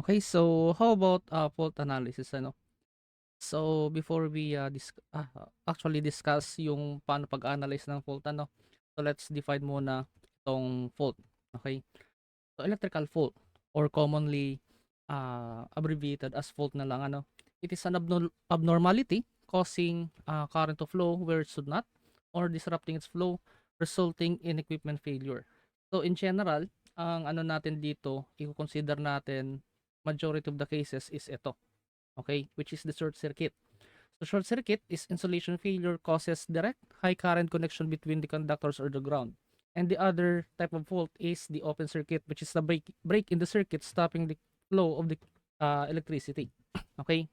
Okay, so how about fault analysis ano? So before we actually discuss yung paano pag-analyze ng fault ano, so let's define muna itong fault. Okay? So electrical fault or commonly abbreviated as fault na lang ano. It is an abnormality causing current to flow where it should not or disrupting its flow resulting in equipment failure. So in general, ang ano natin dito, i-consider natin majority of the cases is ito, okay, which is the short circuit. So short circuit is insulation failure causes direct high current connection between the conductors or the ground. And the other type of fault is the open circuit, which is the break in the circuit stopping the flow of the electricity. Okay?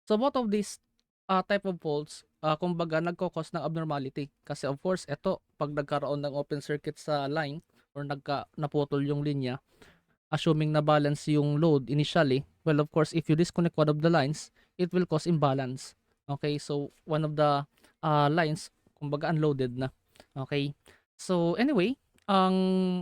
So both of these type of faults, kumbaga nagko-cause ng abnormality. Kasi of course, ito, pag nagkaroon ng open circuit sa line or naputol yung linya, assuming na balance yung load initially, well, of course, if you disconnect one of the lines, it will cause imbalance. Okay, so one of the lines, kumbaga unloaded na. Okay, so anyway,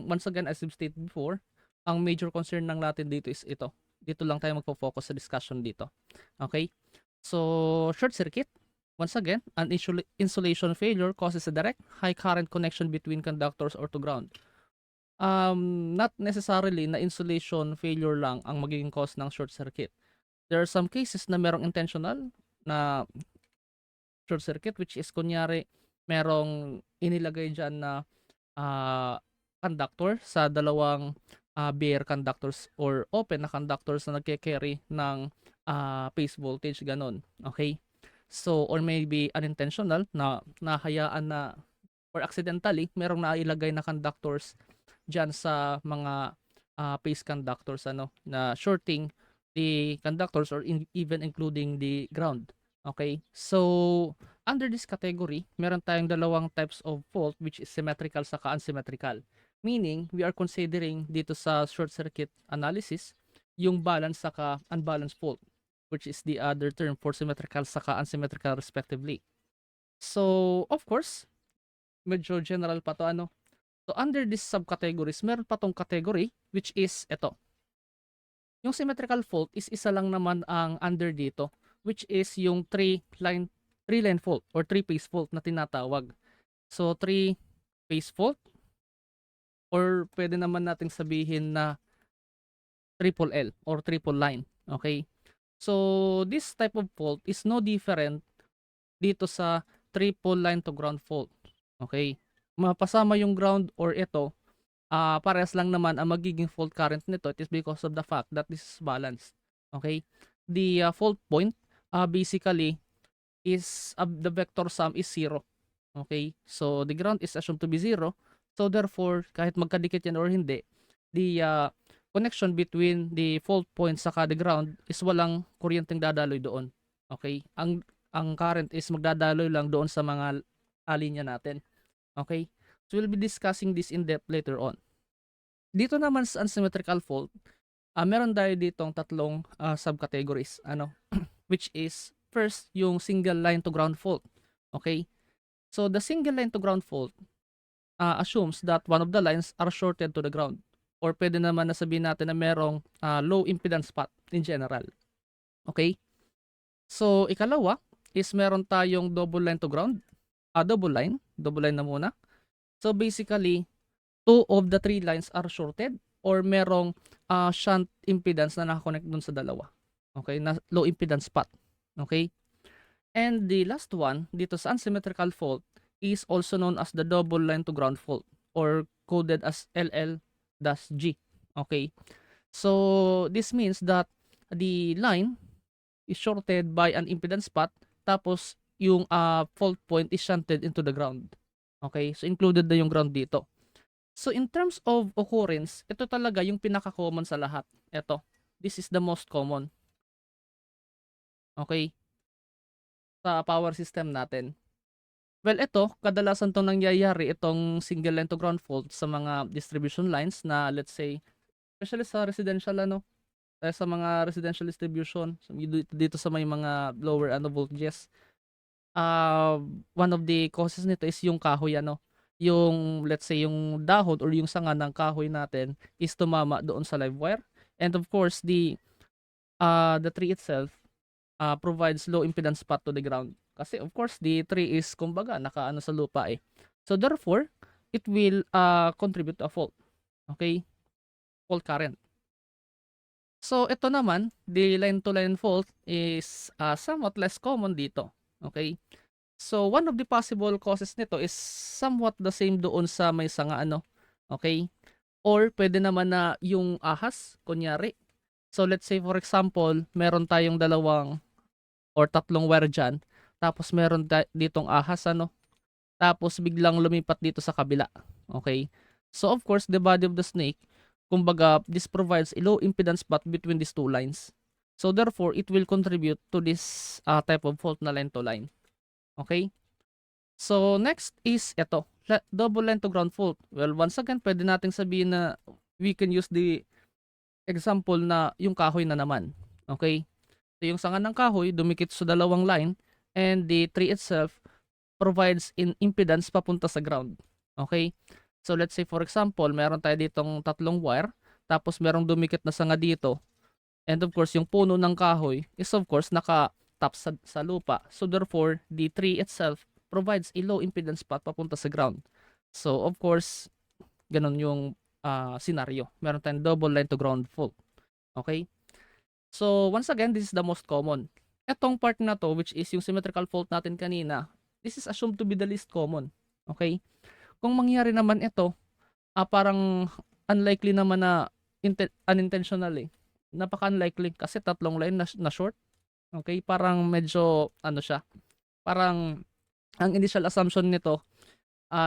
once again, as I've stated before, ang major concern ng natin dito is ito. Dito lang tayo magpo-focus sa discussion dito. Okay, so short circuit, once again, an insulation failure causes a direct high current connection between conductors or to ground. Not necessarily na insulation failure lang ang magiging cause ng short circuit. There are some cases na merong intentional na short circuit, which is kunyari merong inilagay dyan na conductor sa dalawang bare conductors or open na conductors na nagke-carry ng phase voltage, ganon. Okay? So, or maybe unintentional na nahayaan na or accidentally merong nailagay na conductors dyan sa mga phase conductors ano na shorting the conductors or even including the ground. Okay? So, under this category, meron tayong dalawang types of fault which is symmetrical saka unsymmetrical. Meaning, we are considering dito sa short circuit analysis yung balance saka unbalanced fault, which is the other term for symmetrical saka unsymmetrical respectively. So, of course, medyo general pa to ano. So, under this subcategories, meron pa tong category which is ito. Yung symmetrical fault is isa lang naman ang under dito, which is yung three line fault or three-phase fault na tinatawag. So, three-phase fault or pwede naman nating sabihin na triple L or triple line. Okay? So, this type of fault is no different dito sa triple line to ground fault. Okay? Mapasama yung ground or ito, parehas lang naman ang magiging fault current nito. It is because of the fact that this is balanced. Okay? The fault point basically is the vector sum is 0. Okay? So the ground is assumed to be 0. So therefore, kahit magkadikit yan or hindi, the connection between the fault point saka the ground is walang kuryenteng dadaloy doon. Okay? Ang current is magdadaloy lang doon sa mga linya natin. Okay? So we'll be discussing this in depth later on. Dito naman sa unsymmetrical fault, meron tayo ditong tatlong subcategories, ano, which is first yung single line to ground fault. Okay? So the single line to ground fault assumes that one of the lines are shorted to the ground. Or pwede naman na sabihin natin na merong low impedance path in general. Okay? So ikalawa is meron tayong double line to ground. Double line na muna. So basically, two of the three lines are shorted or merong shunt impedance na nakakonect dun sa dalawa. Okay? Na low impedance path. Okay? And the last one, dito sa unsymmetrical fault, is also known as the double line to ground fault or coded as LL-G. Okay? So, this means that the line is shorted by an impedance path tapos yung fault point is shunted into the ground. Okay? So, included na yung ground dito. So, in terms of occurrence, ito talaga yung pinaka-common sa lahat. Ito. This is the most common. Okay? Sa power system natin. Well, ito, kadalasan 'tong nangyayari, itong single line to ground fault sa mga distribution lines na let's say, especially sa residential ano, sa mga residential distribution, dito sa may mga lower ano voltages. One of the causes nito is yung kahoy ano, yung let's say yung dahon or yung sanga ng kahoy natin is tumama doon sa live wire And of course, the tree itself provides low impedance path to the ground. Kasi of course, the tree is kumbaga nakaano sa lupa eh. So therefore, it will contribute to a fault. Okay? Fault current. So ito naman, the line-to-line fault is somewhat less common dito. Okay? So one of the possible causes nito is somewhat the same doon sa may sanga ano. Okay? Or pwede naman na yung ahas, kunyari. So let's say for example, meron tayong dalawang or tatlong wire dyan. Tapos meron ditong ahas ano. Tapos biglang lumipat dito sa kabila. Okay? So of course, the body of the snake, kumbaga, this provides a low impedance path between these two lines. So therefore, it will contribute to this type of fault na line to line. Okay? So next is ito, double line to ground fault. Well, once again, pwede nating sabihin na we can use the example na yung kahoy na naman. Okay? So yung sanga ng kahoy dumikit sa dalawang line and the tree itself provides in impedance papunta sa ground. Okay? So let's say for example, meron tayo ditong tatlong wire, tapos merong dumikit na sanga dito. And of course, yung puno ng kahoy is of course naka-tap sa lupa. So therefore, the tree itself provides a low impedance path papunta sa ground. So of course, ganun yung scenario. Meron tayong double line to ground fault. Okay? So once again, this is the most common. Etong part na to, which is yung symmetrical fault natin kanina, this is assumed to be the least common. Okay? Kung mangyari naman ito, parang unlikely naman na unintentional eh. Napaka-unlikely kasi tatlong line na short. Okay? Parang medyo ano siya. Parang ang initial assumption nito,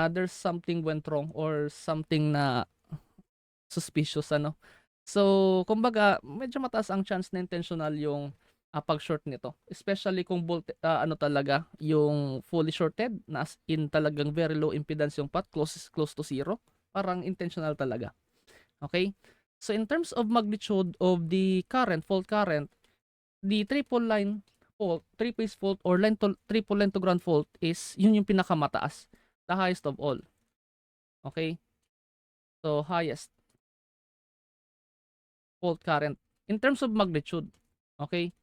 there's something went wrong or something na suspicious ano. So, kumbaga, medyo mataas ang chance na intentional yung pag-short nito. Especially kung ano talaga, yung fully shorted, na as in talagang very low impedance yung path, close to zero. Parang intentional talaga. Okay? So, in terms of magnitude of the current, fault current, the triple line fault, three-phase fault, or triple line to ground fault is, yun yung pinakamataas. The highest of all. Okay? So, highest fault current. In terms of magnitude, okay?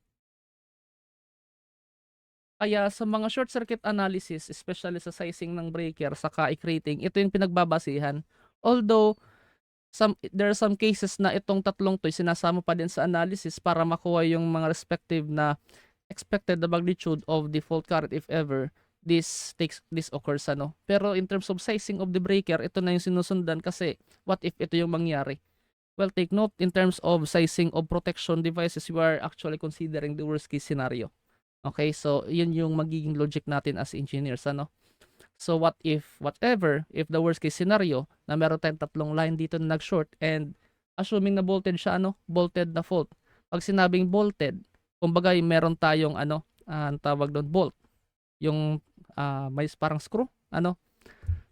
Kaya sa mga short circuit analysis, especially sa sizing ng breaker, saka i-rating, ito yung pinagbabasihan. Although, there are some cases na itong tatlong to sinasama pa din sa analysis para makuha yung mga respective na expected the magnitude of the fault current if ever this occurs ano. Pero in terms of sizing of the breaker, ito na yung sinusundan kasi what if ito yung mangyari? Well, take note in terms of sizing of protection devices, we are actually considering the worst case scenario. Okay, so yun yung magiging logic natin as engineers, ano? So what if, whatever, if the worst case scenario na meron tayong tatlong line dito na nag-short and assuming na bolted siya, ano? Bolted na fault. Pag sinabing bolted, kumbaga meron tayong ano, ang tawag doon, bolt. Yung may parang screw, ano?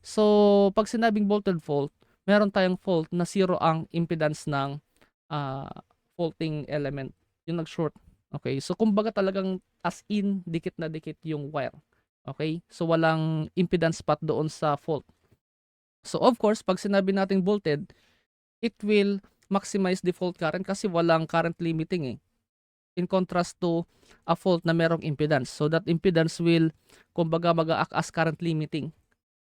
So, pag sinabing bolted fault, meron tayong fault na zero ang impedance ng faulting element, yung nag-short. Okay, so kumbaga talagang as in dikit na dikit yung wire. Okay, so walang impedance path doon sa fault. So of course, pag sinabi nating volted, it will maximize the fault current kasi walang current limiting eh. In contrast to a fault na merong impedance. So that impedance will kumbaga mag-act as current limiting.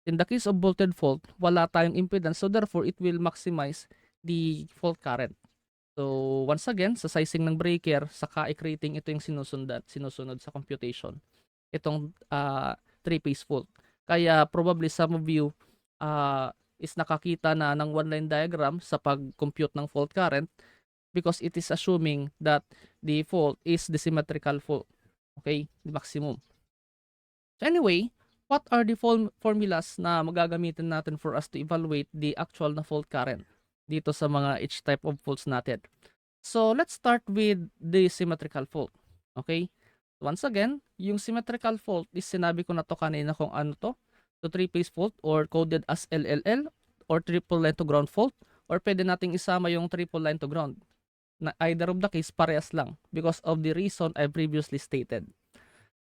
In the case of volted fault, wala tayong impedance, so therefore it will maximize the fault current. So, once again, sa sizing ng breaker, sa Kaik rating, ito yung sinusunod sa computation. Itong three-phase fault. Kaya, probably some of you is nakakita na ng one-line diagram sa pag-compute ng fault current because it is assuming that the fault is the symmetrical fault. Okay? The maximum. So, anyway, what are the formulas na magagamitin natin for us to evaluate the actual na fault current dito sa mga each type of faults natin? So, let's start with the symmetrical fault. Okay? Once again, yung symmetrical fault is sinabi ko na to kanina kung ano to. So, three-phase fault or coded as LLL or triple line to ground fault or pwede nating isama yung triple line to ground. Na either of the case, parehas lang because of the reason I previously stated.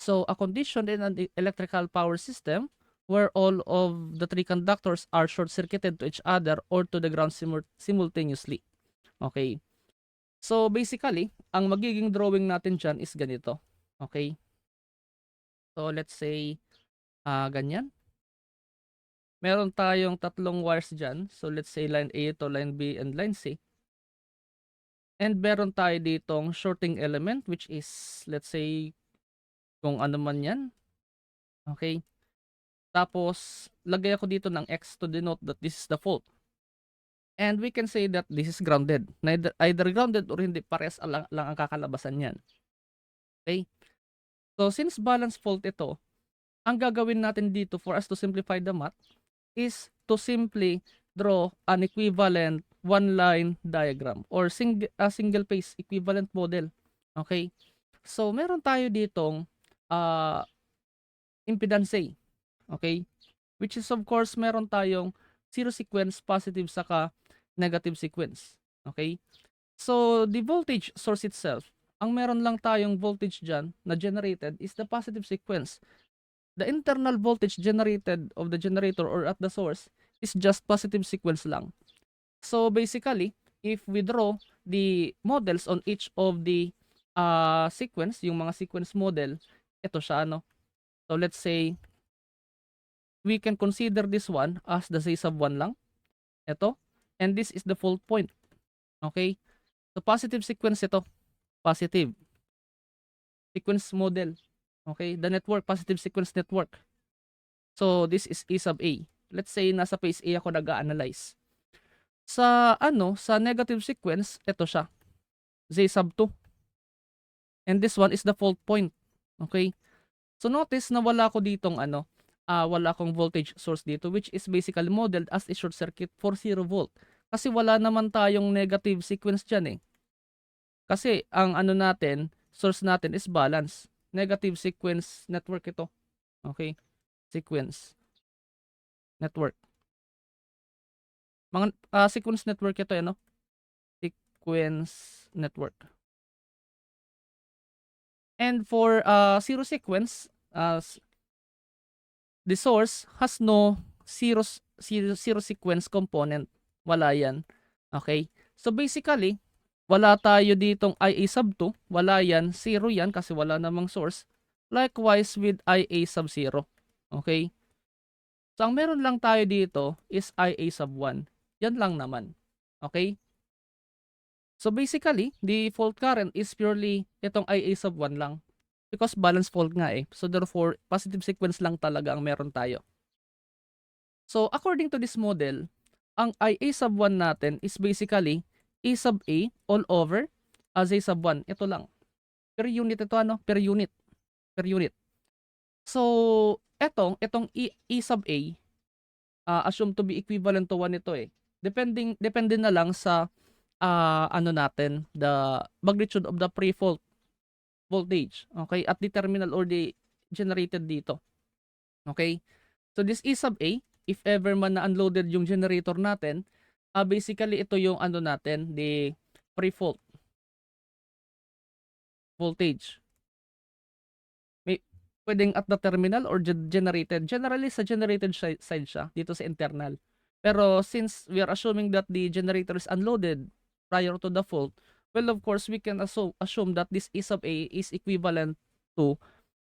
So, a condition in an electrical power system where all of the three conductors are short-circuited to each other or to the ground simultaneously. Okay. So, basically, ang magiging drawing natin diyan is ganito, okay? So, let's say, ganyan. Meron tayong tatlong wires diyan. So, let's say line A to line B and line C. And meron tayo ditong shorting element which is, let's say, kung ano man 'yan, okay? Tapos, lagay ako dito ng X to denote that this is the fault. And we can say that this is grounded. Either grounded or hindi, parehas lang ang kakalabasan niyan. Okay? So, since balance fault ito, ang gagawin natin dito for us to simplify the math is to simply draw an equivalent one-line diagram or single phase equivalent model. Okay? So, meron tayo ditong impedance A. Okay? Which is of course meron tayong zero sequence, positive saka negative sequence. Okay? So, the voltage source itself, ang meron lang tayong voltage dyan na generated is the positive sequence. The internal voltage generated of the generator or at the source is just positive sequence lang. So, basically, if we draw the models on each of the sequence, yung mga sequence model, ito siya, ano. So, let's say, we can consider this one as the Z sub 1 lang. Ito. And this is the fault point. Okay? So, positive sequence ito. Positive. Sequence model. Okay? The network, positive sequence network. So, this is E sub A. Let's say, nasa phase A ako nag-a-analyze. Sa, sa negative sequence, ito siya. Z sub 2. And this one is the fault point. Okay? So, notice na wala ko ditong, wala akong voltage source dito which is basically modeled as a short circuit for 0 volt. Kasi wala naman tayong negative sequence dyan eh. Kasi ang natin, source natin is balance. Negative sequence network ito. Okay? Sequence network. Mga sequence network ito, sequence network. And for zero sequence, the source has no zero sequence component. Wala yan. Okay? So basically, wala tayo ditong IA sub 2. Wala yan. 0 yan kasi wala namang source. Likewise with IA sub 0. Okay? So ang meron lang tayo dito is IA sub 1. Yan lang naman. Okay? So basically, the fault current is purely itong IA sub 1 lang. Because balance fault nga eh. So therefore, positive sequence lang talaga ang meron tayo. So according to this model, ang IA sub 1 natin is basically A sub A all over as A sub 1. Ito lang. Per unit ito, Per unit. Per unit. So, etong E sub A, assumed to be equivalent to 1 ito eh. Depende na lang sa, natin, the magnitude of the pre-fault voltage. Okay? At the terminal or the generated dito. Okay? So, this E sub A, if ever man na-unloaded yung generator natin, basically ito yung natin, the pre-fault voltage. May pwedeng at the terminal or generated. Generally sa generated side siya dito sa internal. Pero since we are assuming that the generator is unloaded prior to the fault, well of course we can assume that this E sub A is equivalent to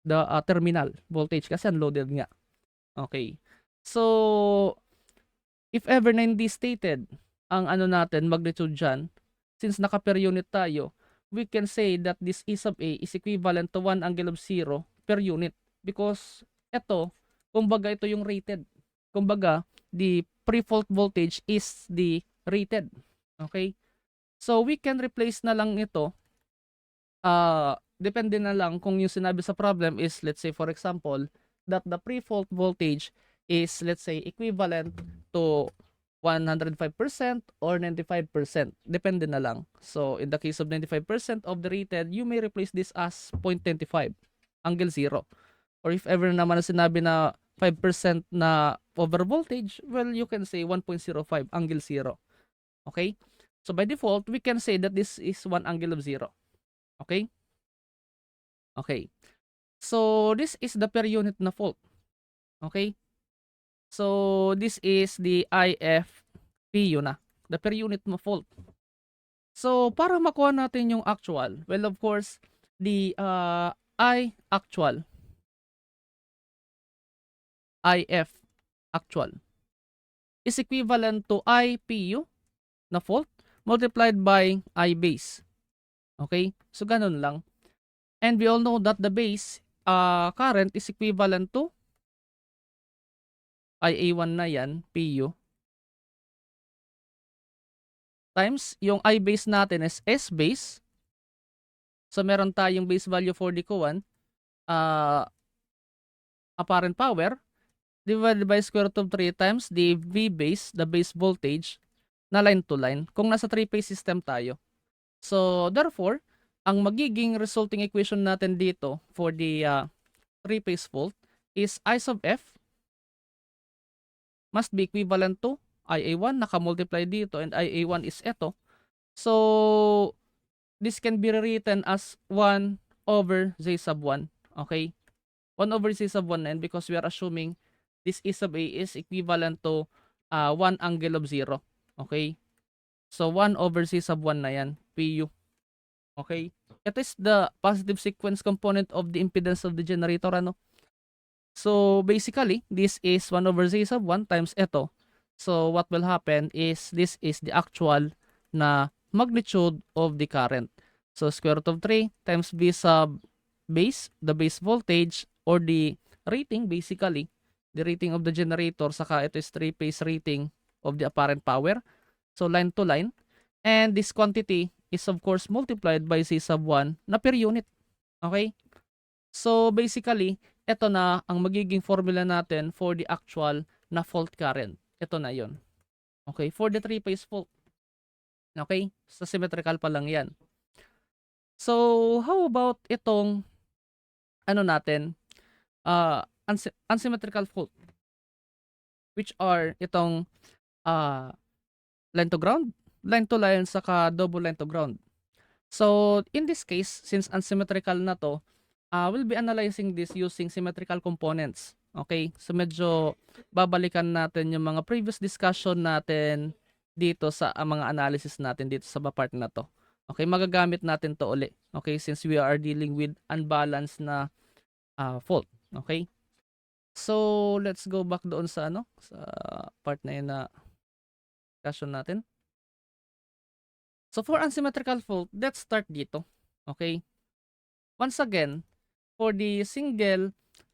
the terminal voltage kasi unloaded nga. Okay. So, if ever na hindi stated ang natin, magnitude dyan, since naka-per unit tayo, we can say that this E sub A is equivalent to 1 angle of 0 per unit. Because ito, kumbaga ito yung rated. Kumbaga, the pre-fault voltage is the rated. Okay? So, we can replace na lang ito. Depende na lang kung yung sinabi sa problem is, let's say for example, that the pre-fault voltage is, let's say, equivalent to 105% or 95%. Depende na lang. So, in the case of 95% of the rated, you may replace this as 0.25, angle 0. Or if ever naman na sinabi na 5% na over voltage, well, you can say 1.05, angle 0. Okay? So, by default, we can say that this is 1 angle of 0. Okay? Okay. So, this is the per unit na fault. Okay? So, this is the IFPU na. The per unit na fault. So, para makuha natin yung actual, well, of course, the I actual, IF actual, is equivalent to IPU na fault multiplied by I base. Okay? So, ganun lang. And we all know that the base current is equivalent to IA1 na yan, PU, times yung I base natin is S base. So, meron tayong base value for the Coan, apparent power, divided by square root of 3 times the V base, the base voltage, na line to line, kung nasa 3-phase system tayo. So, therefore, ang magiging resulting equation natin dito for the 3-phase fault is I sub F must be equivalent to IA1, naka-multiply dito, and IA1 is eto. So, this can be rewritten as 1 over Z sub 1. Okay? 1 over Z sub 1 and because we are assuming this E sub A is equivalent to 1 angle of 0. Okay? So, 1 over Z sub 1 na yan, PU. Okay? It is the positive sequence component of the impedance of the generator, ano? So, basically, this is 1 over Z sub 1 times ito. So, what will happen is this is the actual na magnitude of the current. So, square root of 3 times V sub base, the base voltage, or the rating, basically, the rating of the generator, saka ito is 3-phase rating of the apparent power. So, line to line. And this quantity is, of course, multiplied by Z sub 1 na per unit. Okay? So, basically, ito na ang magiging formula natin for the actual na fault current. Ito na yon. Okay? For the 3-phase fault. Okay? Sa symmetrical pa lang yan. So, how about itong ano natin? Unsymmetrical fault. Which are itong line to ground, line to line, saka double line to ground. So, in this case, since unsymmetrical na to, we'll be analyzing this using symmetrical components. Okay? So, medyo babalikan natin yung mga previous discussion natin dito sa mga analysis natin dito sa part na to. Okay? Magagamit natin to uli. Okay? Since we are dealing with unbalanced na fault. Okay? So, let's go back doon sa sa part na yun na discussion natin. So, for unsymmetrical fault, let's start dito. Okay? Once again, for the single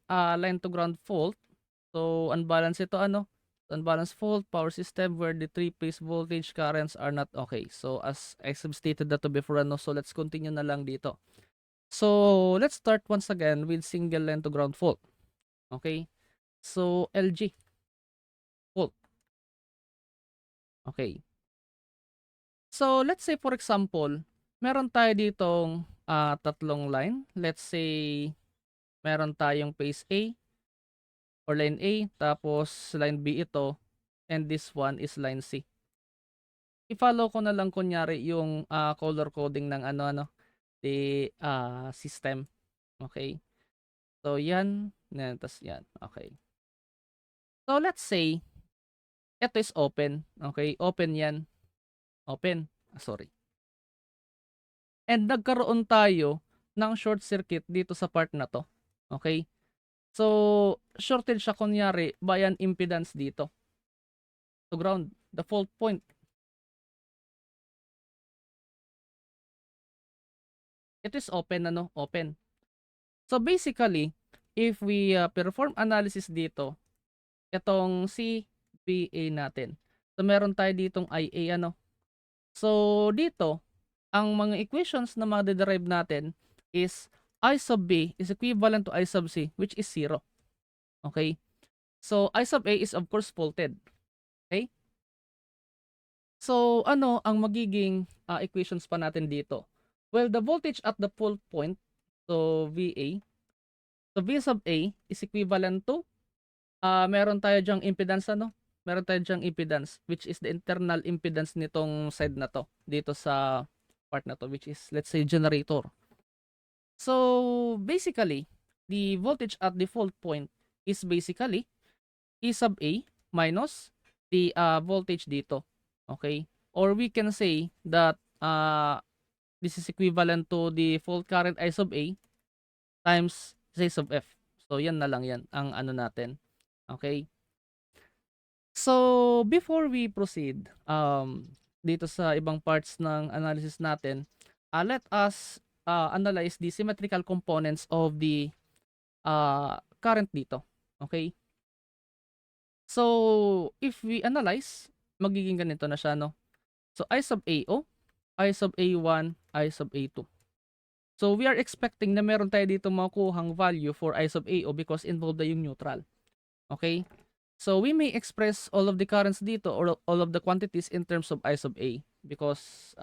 line to ground fault, so unbalanced ito unbalanced fault power system where the 3-phase voltage currents are not okay. So, as I stated that to before, so let's continue na lang dito. So, let's start once again with single line to ground fault. Okay? So, LG fault. Okay. So, let's say for example, meron tayo ditong tatlong line. Let's say meron tayong phase A or line A, tapos line B ito, and this one is line C. I-follow ko na lang kunyari yung color coding ng the system. Okay? So, yan, tas yan. Okay. So, let's say ito is open. Okay? Open yan. Open. Sorry. And nagkaroon tayo ng short circuit dito sa part na to. Okay? So, shorted siya kunyari by an impedance dito. To ground, the fault point. It is open, open. So, basically, if we perform analysis dito, itong CBA natin. So, meron tayo ditong IA, So, dito, ang mga equations na ma-derive natin is I sub B is equivalent to I sub C, which is 0. Okay? So, I sub A is of course faulted. Okay? So, ano ang magiging equations pa natin dito? Well, the voltage at the fault point, so VA, so V sub A is equivalent to, meron tayo dyang impedance, meron tayo dyang impedance, which is the internal impedance nitong side na to, dito sa part na to, which is, let's say, generator. So, basically, the voltage at the fault point is basically E sub A minus the voltage dito. Okay? Or we can say that this is equivalent to the fault current I sub A times Z sub F. So, yan na lang yan ang ano natin. Okay? So, before we proceed, dito sa ibang parts ng analysis natin, let us analyze the symmetrical components of the current dito. Okay? So, if we analyze, magiging ganito na siya, no? So, I sub AO, I sub A1, I sub A2. So, we are expecting na meron tayo dito makuhang value for I sub AO because involved na yung neutral. Okay? So, we may express all of the currents dito or all of the quantities in terms of I sub A because,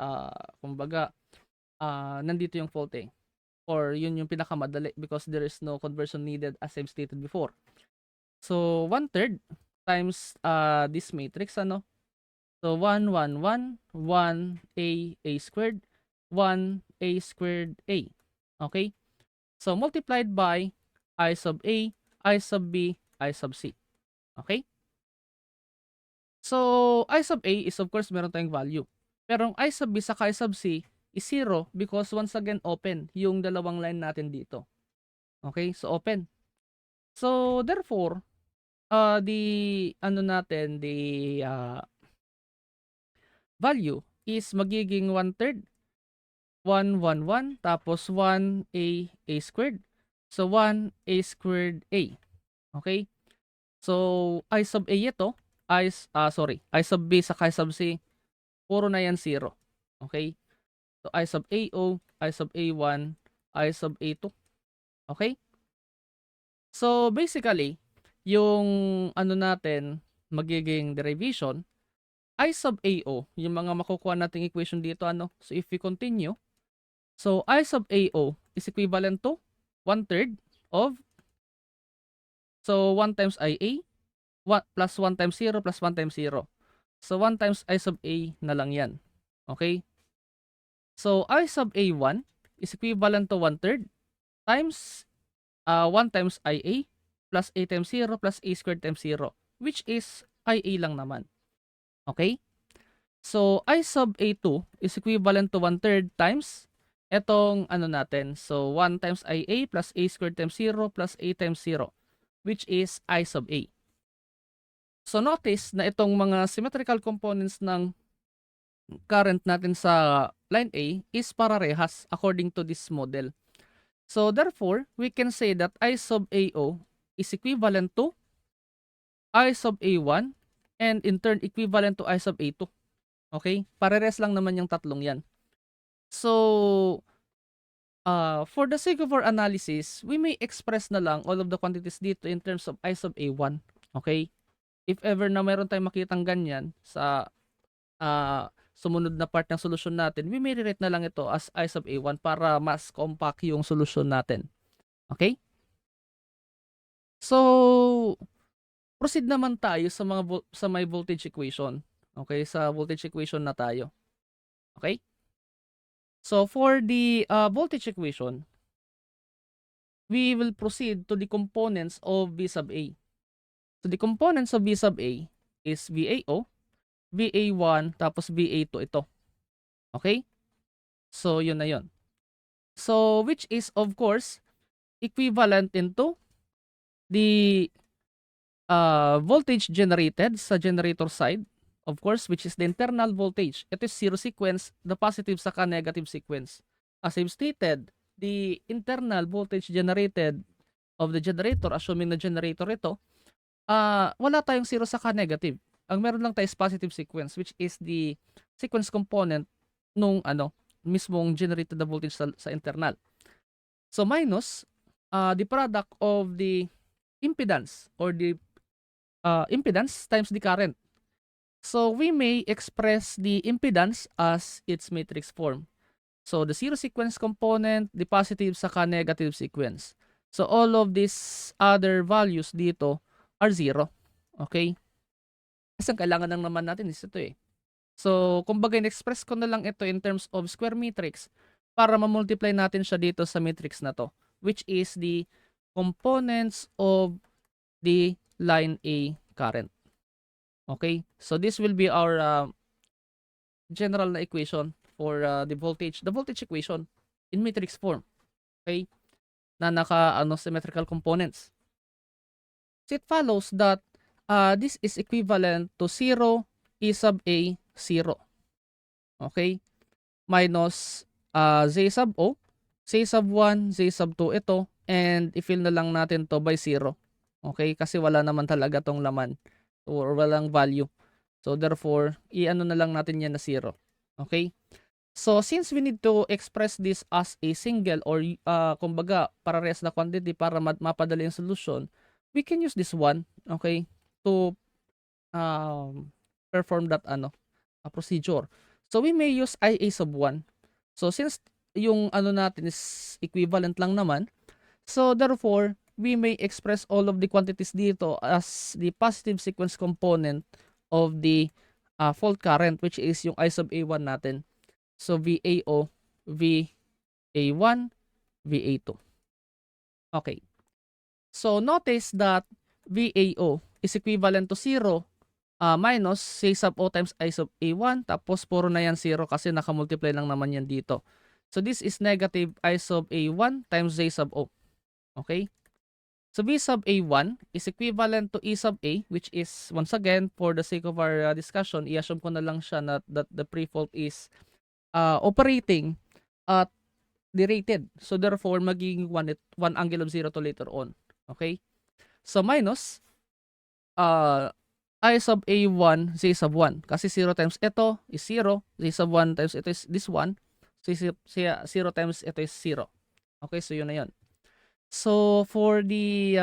kumbaga, nandito yung fault eh. Or yun yung pinakamadali because there is no conversion needed as I've stated before. So, 1/3 times this matrix, ano? So, 1, 1, 1, 1, A squared, 1, A squared, A. Okay? So, multiplied by I sub A, I sub B, I sub C. Okay? So, I sub A is of course meron tayong value. Pero ang I sub B sa I sub C is 0 because once again open yung dalawang line natin dito. Okay? So, open. So, therefore, the ano natin, the value is magiging 1/3 1, 1, 1, tapos 1A squared. So, 1A squared A. Okay? So, I sub A ito, I sub B sa I sub C, puro na yan 0. Okay? So, I sub AO, I sub A1, I sub A2. Okay? So, basically, yung ano natin, magiging derivation, I sub AO, yung mga makukuha nating equation dito, ano? So, if we continue, so, I sub AO is equivalent to 1/3 of, so, 1 times IA, 1 plus 1 times 0 plus 1 times 0. So, 1 times I sub A na lang yan. Okay? So, I sub A1 is equivalent to 1/3 times 1 times IA plus A times 0 plus A squared times 0, which is IA lang naman. Okay? So, I sub A2 is equivalent to 1/3 times etong ano natin. So, 1 times IA plus A squared times 0 plus A times 0, which is I sub A. So, notice na itong mga symmetrical components ng current natin sa line A is parehas according to this model. So, therefore, we can say that I sub AO is equivalent to I sub A1 and in turn equivalent to I sub A2. Okay? Pareres lang naman yung tatlong yan. So, for the sake of our analysis, we may express na lang all of the quantities dito in terms of I sub A1. Okay? If ever na mayroon tayong makitang ganyan sa sumunod na part ng solusyon natin, we may rewrite na lang ito as I sub A1 para mas compact yung solusyon natin. Okay? So, proceed naman tayo sa sa may voltage equation. Okay? Sa voltage equation na tayo. Okay? So, for the voltage equation, we will proceed to the components of V sub A. So, the components of V sub A is VAO, VA1, tapos VA2 ito. Okay? So, yun na yun. So, which is, of course, equivalent into the voltage generated sa generator side, of course, which is the internal voltage. Ito is zero sequence, the positive saka negative sequence. As I've stated, the internal voltage generated of the generator, assuming na generator ito, wala tayong zero saka negative. Ang meron lang tayo is positive sequence, which is the sequence component nung mismong generated na voltage sa internal. So, minus the product of the impedance or the impedance times the current. So, we may express the impedance as its matrix form. So, the zero sequence component, the positive saka negative sequence. So, all of these other values dito are 0. Okay? Kasi ang kailangan lang naman natin is ito eh. So, kumbaga in-express ko na lang ito in terms of square matrix para ma-multiply natin siya dito sa matrix na to, which is the components of the line A current. Okay? So, this will be our general na equation for the voltage equation in matrix form. Okay? Na naka symmetrical components. So it follows that this is equivalent to 0 E sub A 0. Okay? Minus Z sub O, Z sub 1, Z sub 2 ito, and i-fill na lang natin to by 0. Okay? Kasi wala naman talaga tong laman or walang value. So therefore, i-ano na lang natin yan na 0. Okay? So since we need to express this as a single or kumbaga parehas na quantity para mapadali yung solution, we can use this one, okay, to perform that procedure. So we may use IA sub 1. So since yung natin is equivalent lang naman, so therefore we may express all of the quantities dito as the positive sequence component of the fault current, which is yung I sub A1 natin. So VAO, VA1, VA2. Okay. So notice that VAO is equivalent to 0 minus C sub O times I sub A1. Tapos puro na yan 0 kasi nakamultiply lang naman yan dito. So this is negative I sub A1 times J sub O. Okay. So V sub A1 is equivalent to E sub A, which is, once again, for the sake of our discussion, i-assume ko na lang siya that the pre-fault is operating at derated. So therefore, magiging 1 angle of 0 to later on. Okay? So minus I sub A1, Z sub 1. Kasi 0 times ito is 0. Z sub 1 times ito is this one. So 0 times ito is 0. Okay, so yun na yun. So for the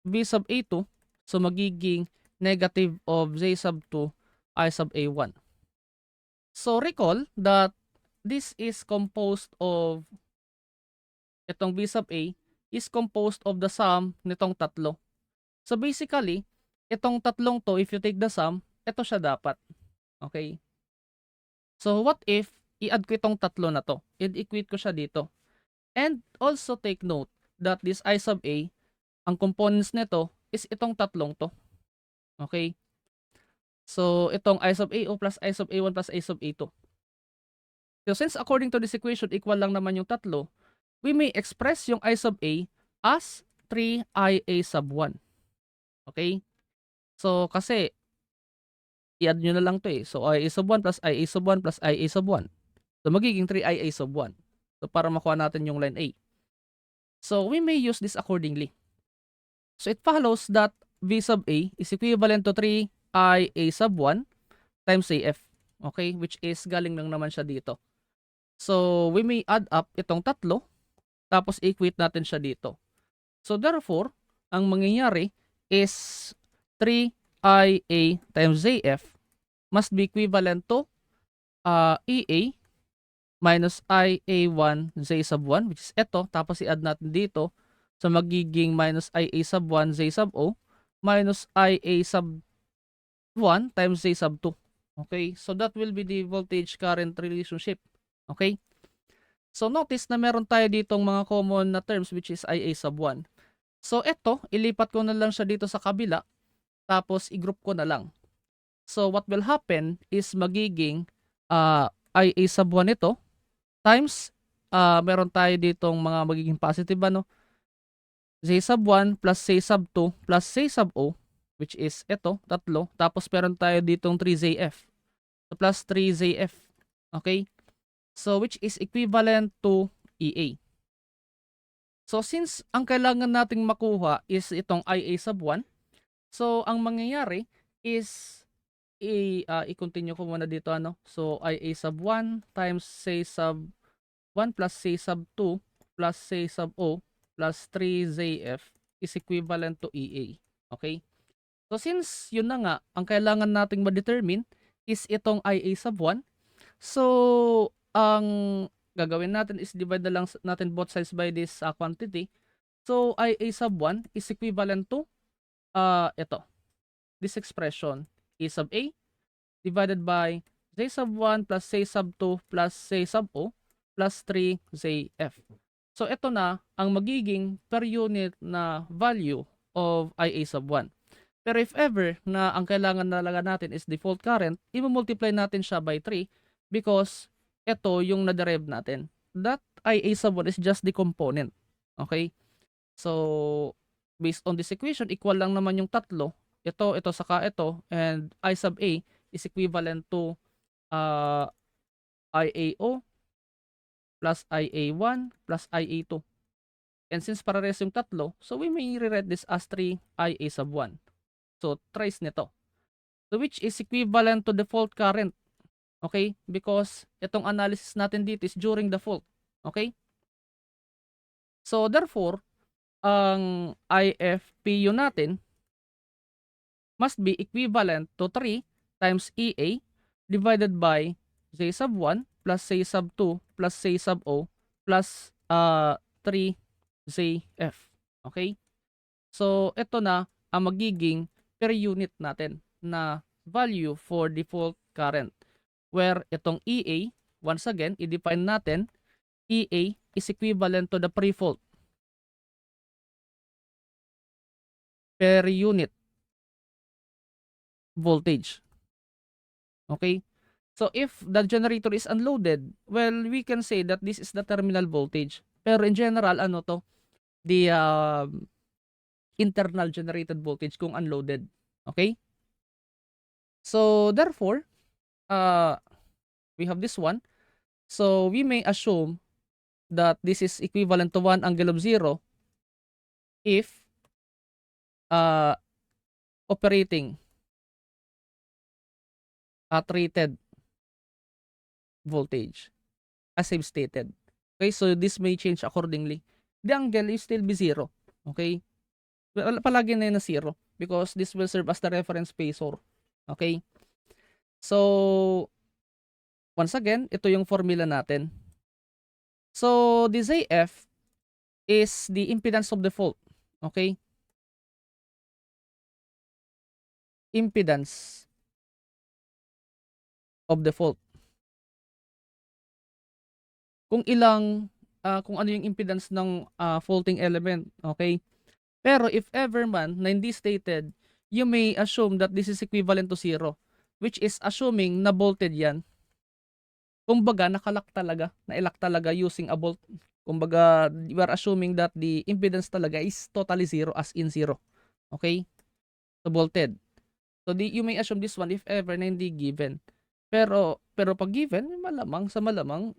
V sub A2, so magiging negative of Z sub 2, I sub A1. So recall that this is composed of, itong V sub A is composed of the sum nitong tatlo. So basically, itong tatlong to, if you take the sum, ito siya dapat. Okay? So what if i-add ko itong tatlo na to? I-equate ko siya dito. And also take note that this I sub A, ang components nito is itong tatlong to. Okay? So itong I sub AO plus I sub A1 plus I sub A2. So since according to this equation, equal lang naman yung tatlo, we may express yung I sub A as 3IA sub 1. Okay? So kasi, i-add nyo na lang to eh. So IA sub 1 plus IA sub 1 plus IA sub 1. So magiging 3IA sub 1. So para makuha natin yung line A. So we may use this accordingly. So it follows that V sub A is equivalent to 3IA sub 1 times AF. Okay? Which is galing lang naman siya dito. So we may add up itong tatlo, tapos equate natin siya dito. So therefore, ang mangyayari is 3IA times ZF must be equivalent to EA minus IA1 Z sub 1, which is ito, tapos i-add natin dito. So magiging minus IA sub 1 Z sub O minus IA sub 1 times Z sub 2. Okay, so that will be the voltage current relationship. Okay, so notice na meron tayo ditong mga common na terms, which is IA sub 1. So ito, ilipat ko na lang siya dito sa kabila, tapos i-group ko na lang. So what will happen is magiging IA sub 1 ito times meron tayo ditong mga magiging positive Z sub 1 plus Z sub 2 plus Z sub O, which is ito, tatlo. Tapos meron tayo ditong 3ZF. So plus 3ZF. Okay? So which is equivalent to EA. So since ang kailangan nating makuha is itong IA sub 1, so ang mangyayari is i-continue ko muna dito So IA sub 1 times Z sub 1 plus C sub 2 plus C sub O plus 3ZF is equivalent to EA. Okay? So since yun na nga, ang kailangan nating ma-determine is itong IA sub 1. So ang gagawin natin is divide na lang natin both sides by this quantity. So IA sub 1 is equivalent to ito. This expression, E sub A divided by Z sub 1 plus C sub 2 plus C sub O plus 3ZF. So ito na ang magiging per unit na value of IA sub 1. Pero if ever na ang kailangan talaga natin is default current, i-multiply natin siya by 3 because ito yung na-derive natin. That IA sub 1 is just the component. Okay? So, based on this equation, equal lang naman yung tatlo. Ito, saka ito. And I sub A is equivalent to IAO plus IA1 plus IA2. And since parehas yung tatlo, so we may rewrite this as 3IA sub 1. So, trace nito. So, which is equivalent to the fault current. Okay? Because itong analysis natin dito is during the fault. Okay? So, therefore, ang IFPU natin must be equivalent to 3 times EA divided by J sub 1 plus J sub 2 plus J sub O plus 3JF. Okay? So, ito na ang magiging per unit natin na value for default current. Where itong EA, once again, i-define natin, EA is equivalent to the pre-fault per unit voltage. Okay? So, if the generator is unloaded, well, we can say that this is the terminal voltage. Pero in general, ano to? The internal generated voltage kung unloaded. Okay? So, therefore, we have this one. So, we may assume that this is equivalent to 1 angle of 0 if operating at rated voltage as I've stated. Okay, so this may change accordingly. The angle is still be 0. Okay? Palagi na yun na 0 because this will serve as the reference phasor. Okay? So, once again, ito yung formula natin. So, this AF is the impedance of the fault. Okay? Impedance of the fault. Kung kung ano yung impedance ng faulting element. Okay? Pero if ever man na hindi stated, you may assume that this is equivalent to 0, which is assuming na bolted yan. Kumbaga, nakalock talaga, na-lock talaga using a bolt. Kumbaga, you are assuming that the impedance talaga is totally 0 as in 0. Okay? So, bolted. So, you may assume this one if ever na hindi given. Pero pag given, malamang,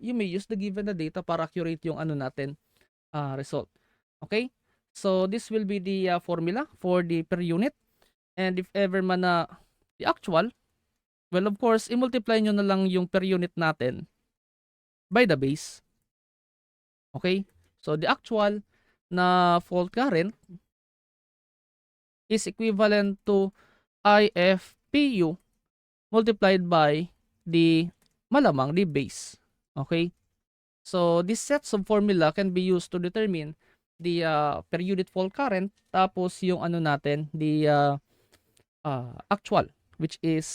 you may use the given na data para accurate yung ano natin, result. Okay? So, this will be the formula for the per unit. And if ever man na the actual, well, of course, i-multiply nyo na lang yung per unit natin by the base. Okay? So, the actual na fault current is equivalent to IFPU multiplied by the base. Okay? So, these sets of formula can be used to determine the per unit fault current tapos yung ano natin, the actual, which is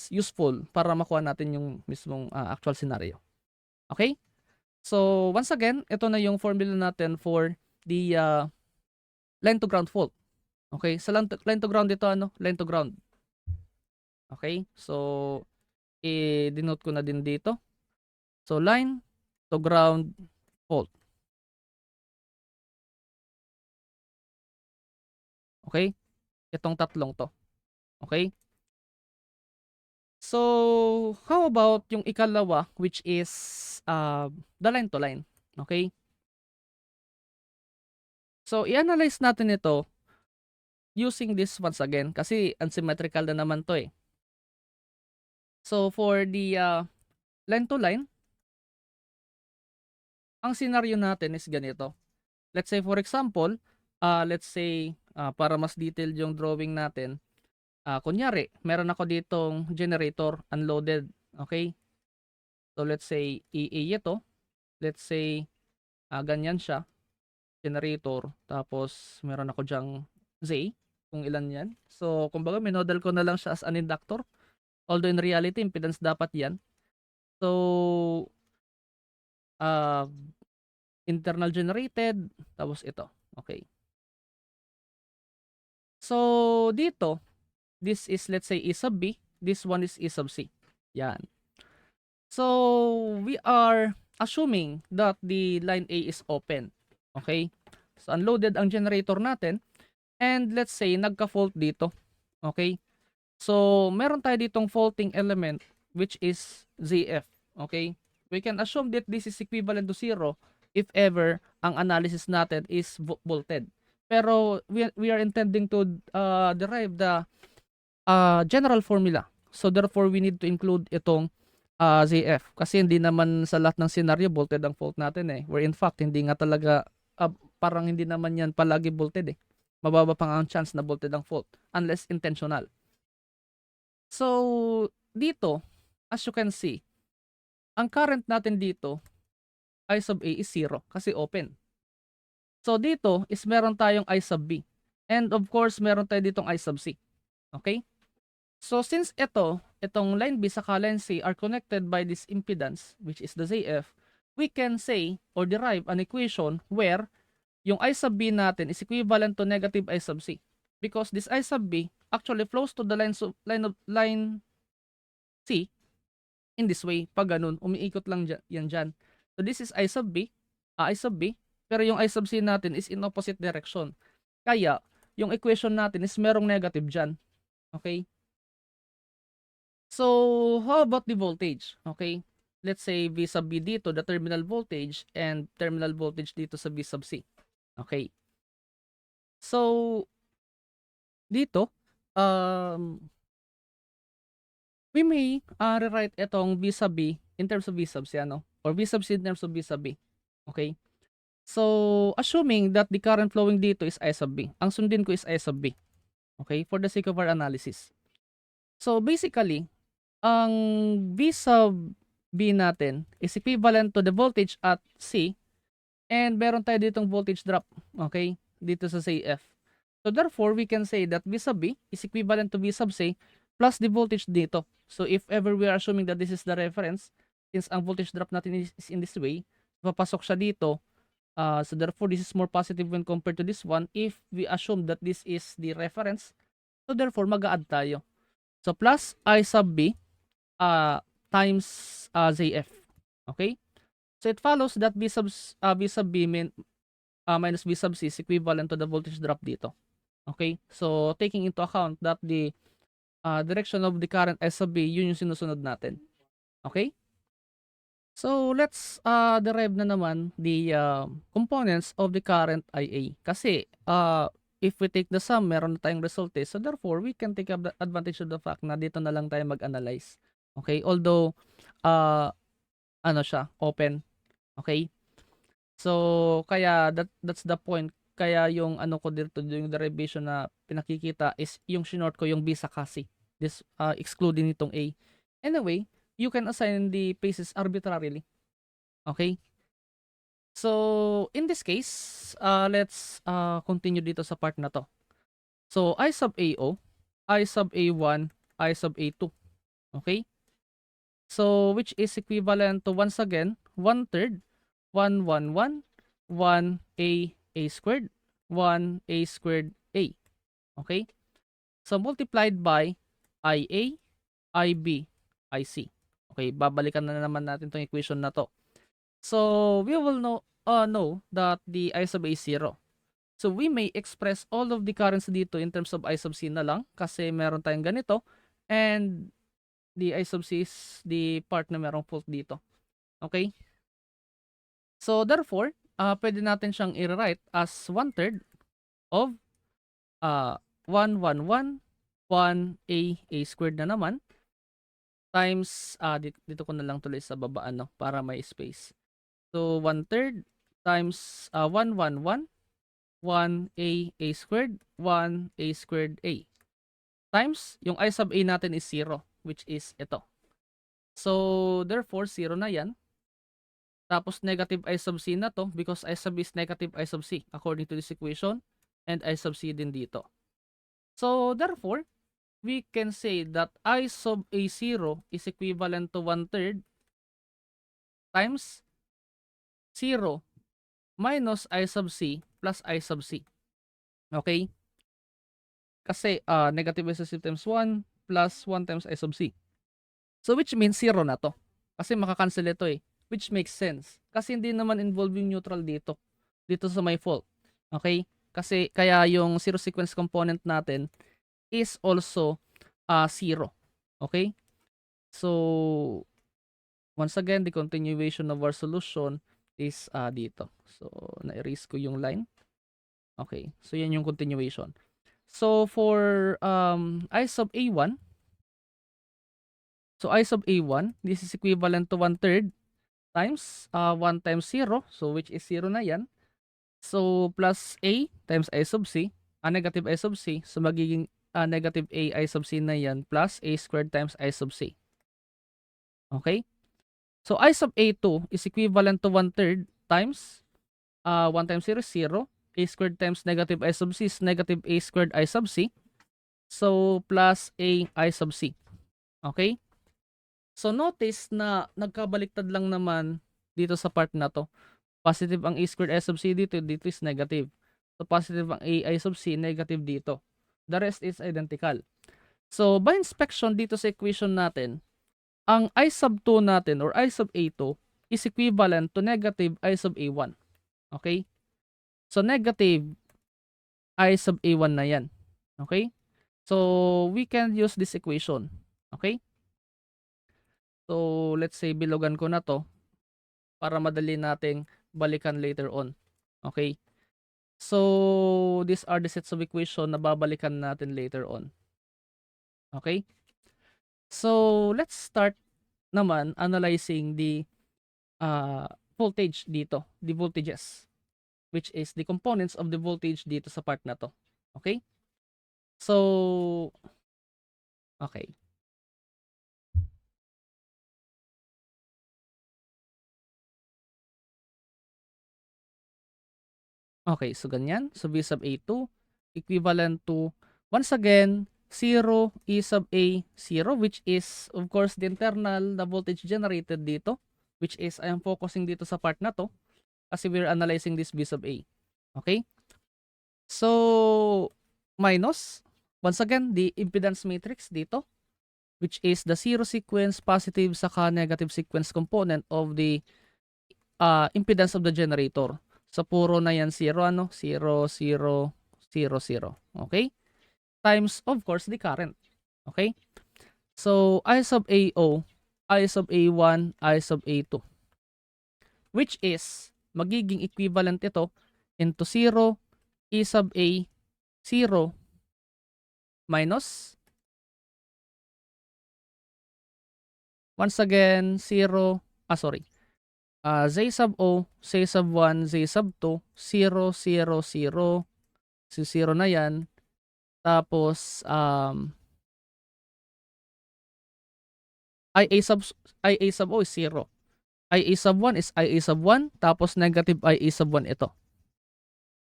useful para makuha natin yung mismong actual scenario. Okay? So, once again, ito na yung formula natin for the line to ground fault. Okay? Sa line to ground ito, line to ground. Okay? So, i-denote ko na din dito. So, line to ground fault. Okay? Itong tatlong to. Okay? So, how about yung ikalawa, which is the line to line? Okay? So, i-analyze natin ito using this once again kasi unsymmetrical na naman to eh. So, for the line to line, ang scenario natin is ganito. Let's say for example, para mas detailed yung drawing natin, kunyari, meron ako ditong generator unloaded. Okay? So, let's say EA ito. Let's say ganyan siya, generator. Tapos, meron ako dyang Z, kung ilan yan. So, kumbaga, minodel ko na lang siya as an inductor. Although in reality, impedance dapat yan. So, internal generated, tapos ito. Okay. So, dito, this is let's say E sub B, this one is E sub C. Yan. So, we are assuming that the line A is open. Okay? So, unloaded ang generator natin. And let's say, nagka-fault dito. Okay? So, meron tayo ditong faulting element which is ZF. Okay? We can assume that this is equivalent to 0 if ever ang analysis natin is volted. Pero we are intending to derive the general formula. So, therefore, we need to include itong ZF. Kasi hindi naman sa lahat ng scenario volted ang fault natin eh. Where in fact, hindi nga talaga, parang hindi naman yan palagi volted eh. Mababa pa nga ang chance na volted ang fault unless intentional. So, dito, as you can see, ang current natin dito, I sub A is 0 kasi open. So, dito is meron tayong I sub B. And of course, meron tayo ditong I sub C. Okay? So, since itong line B saka line C are connected by this impedance, which is the ZF, we can say or derive an equation where yung I sub B natin is equivalent to negative I sub C. Because this I sub B actually flows to the line C in this way. Pag ganun, umiikot lang yan dyan. So, this is I sub B, pero yung I sub C natin is in opposite direction. Kaya, yung equation natin is merong negative dyan. Okay? So, how about the voltage? Okay? Let's say V sub B dito, the terminal voltage, and terminal voltage dito sa V sub C. Okay? So, dito, we may rewrite itong V sub B in terms of V sub C, or V sub C in terms of V sub B. Okay? So, assuming that the current flowing dito is I sub B. Ang sundin ko is I sub B. Okay? For the sake of our analysis. So, basically, ang V sub B natin is equivalent to the voltage at C, and meron tayo ditong voltage drop, okay, dito sa CF. So therefore, we can say that V sub B is equivalent to V sub C plus the voltage dito. So if ever we are assuming that this is the reference, since ang voltage drop natin is in this way, papasok siya dito. So therefore, this is more positive when compared to this one if we assume that this is the reference. So therefore, mag-a-add tayo. So plus I sub B times ZF. Okay? So it follows that V sub B minus V sub C is equivalent to the voltage drop dito. Okay? So taking into account that the direction of the current I sub B, yun yung sinusunod natin. Okay? So let's derive na naman the components of the current IA. Kasi if we take the sum, meron na tayong result eh. So therefore, we can take advantage of the fact na dito na lang tayo mag-analyze. Okay? Although, siya, open. Okay? So, kaya that's the point. Kaya yung ko dito, yung derivation na pinakikita is yung sinort ko yung B sa C. This, excluding itong A. Anyway, you can assign the phases arbitrarily. Okay? So, in this case, let's continue dito sa part na to. So, I sub AO, I sub A1, I sub A2. Okay? So, which is equivalent to, once again, 1/3, 1, 1, 1, 1 A squared, 1 A squared A. Okay? So, multiplied by IA, IB, IC. Okay, babalikan na naman natin tong equation na to. So, we will know that the I sub A is 0. So, we may express all of the currents dito in terms of I sub C na lang kasi meron tayong ganito, and the I sub C is the part na merong fault dito. Okay? So, therefore, pwede natin siyang i-write as 1/3 of 1, 1, 1, 1 A squared na naman times, dito ko na lang tuloy sa baba para may space. So, 1/3 times 1, 1, 1, 1 A squared, 1 A squared A. Times, yung I sub A natin is 0, which is ito. So, therefore, 0 na yan. Tapos, negative I sub C na to because I sub is negative I sub C according to this equation, and I sub C din dito. So, therefore, we can say that I sub A0 is equivalent to 1/3 times 0 minus I sub C plus I sub C. Okay? Kasi negative I sub C times 1 plus 1 times I sub C. So which means 0 na to. Kasi maka-cancel ito eh. Which makes sense. Kasi hindi naman involved yung neutral dito. Dito sa my fault. Okay? Kasi kaya yung zero sequence component natin is also 0. Okay? So, once again, the continuation of our solution is dito. So, na-erase ko yung line. Okay. So, yan yung continuation. So, for I sub A1, so I sub A1, this is equivalent to 1/3 times 1 times 0. So, which is 0 na yan. So, plus A times I sub C, negative I sub C. So, magiging negative A I sub C na yan plus A squared times I sub C. Okay? So, I sub A2 is equivalent to 1/3 times 1 times 0 is 0. A squared times negative I sub C is negative A squared I sub C. So, plus A I sub C. Okay? So, notice na nagkabaliktad lang naman dito sa part na to. Positive ang A squared I sub C dito, dito is negative. So, positive ang A I sub C, negative dito. The rest is identical. So, by inspection dito sa equation natin, ang I sub 2 natin or I sub A2 is equivalent to negative I sub A1. Okay? So, negative I sub A1 na yan. Okay? So, we can use this equation. Okay? So, let's say bilogan ko na to para madali nating balikan later on. Okay? So, these are the sets of equation na babalikan natin later on. Okay? So, let's start naman analyzing the voltage dito, the voltages, which is the components of the voltage dito sa part na to. Okay? So, okay. Okay, so ganyan. So, V sub A2 equivalent to, once again, 0 E sub A 0, which is, of course, the internal, the voltage generated dito, which is, I am focusing dito sa part na to, kasi we're analyzing this V sub A. Okay? So, minus, once again, the impedance matrix dito, which is the zero sequence, positive, saka negative sequence component of the impedance of the generator. So, puro na yan 0, 0, 0, 0, 0. Okay? Times, of course, the current. Okay? So, I sub AO, I sub A1, I sub A2. Which is, magiging equivalent ito into 0, E sub A, 0, minus, once again, 0, Z sub O, Z sub 1, Z sub 2, 0, 0, 0, so 0 na yan. Tapos, IA sub O is 0. IA sub 1 is IA sub 1, tapos negative IA sub 1 ito.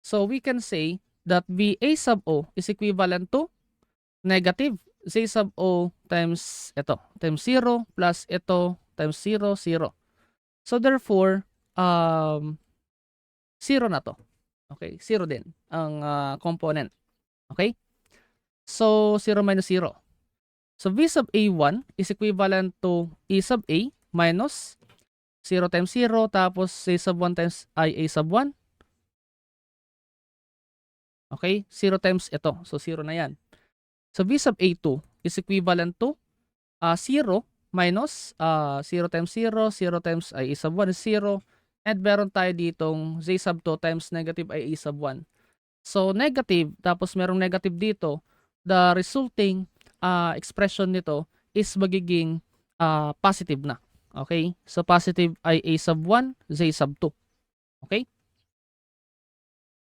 So, we can say that VA sub O is equivalent to negative Z sub O times ito, times 0 plus ito times 0, 0. So, therefore, 0 na to. Okay, 0 din ang component. Okay? So, 0 minus 0. So, V sub A1 is equivalent to E sub A minus 0 times 0 tapos Z sub 1 times IA sub 1. Okay? 0 times ito. So, 0 na yan. So, V sub A2 is equivalent to 0 minus 0 times 0, 0 times IA sub 1 is 0. And meron tayo ditong Z sub 2 times negative IA sub 1. So, negative, tapos merong negative dito, the resulting expression nito is magiging positive na. Okay? So, positive IA sub 1, Z sub 2. Okay?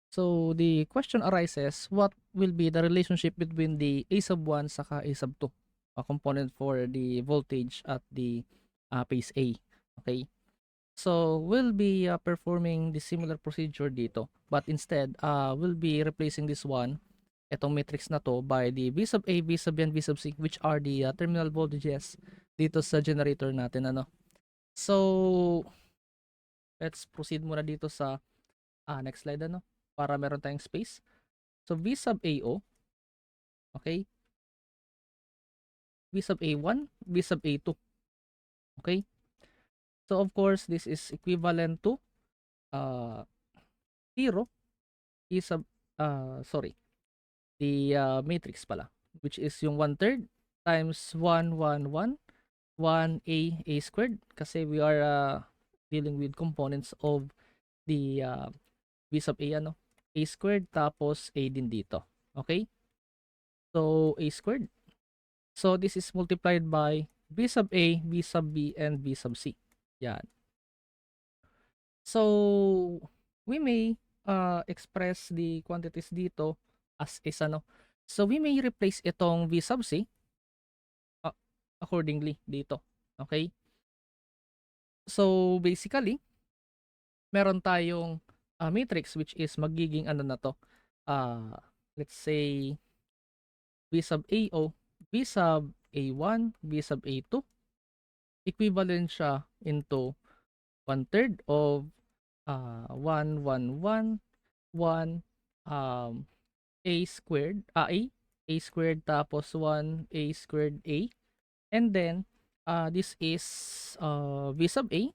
So, the question arises, what will be the relationship between the A sub 1 saka A sub 2? A component for the voltage at the phase A. Okay? So, we'll be performing the similar procedure dito. But instead, we'll be replacing this one, itong matrix na to, by the V sub A, V sub B, and V sub C, which are the terminal voltages dito sa generator natin. So, let's proceed muna dito sa next slide, para meron tayong space. So, V sub AO, okay? V sub A1, V sub A2, okay? So of course, this is equivalent to uh, 0 e sub sorry, the matrix pala, which is yung 1/3 times 1, 1, 1, 1a squared kasi we are dealing with components of the b sub a ano, a squared tapos a din dito. Okay? So a squared. So this is multiplied by b sub a, b sub b, and b sub c. Yan. So we may express the quantities dito as is ano. So we may replace itong v sub c uh, accordingly dito. Okay? So basically, meron tayong matrix which is magiging ano na to. Uh, let's say v sub AO, v sub A1, v sub A2 equivalent siya into 1/3 of 1, 1, 1, 1 A squared, A squared tapos 1 A squared A, and then this is V sub A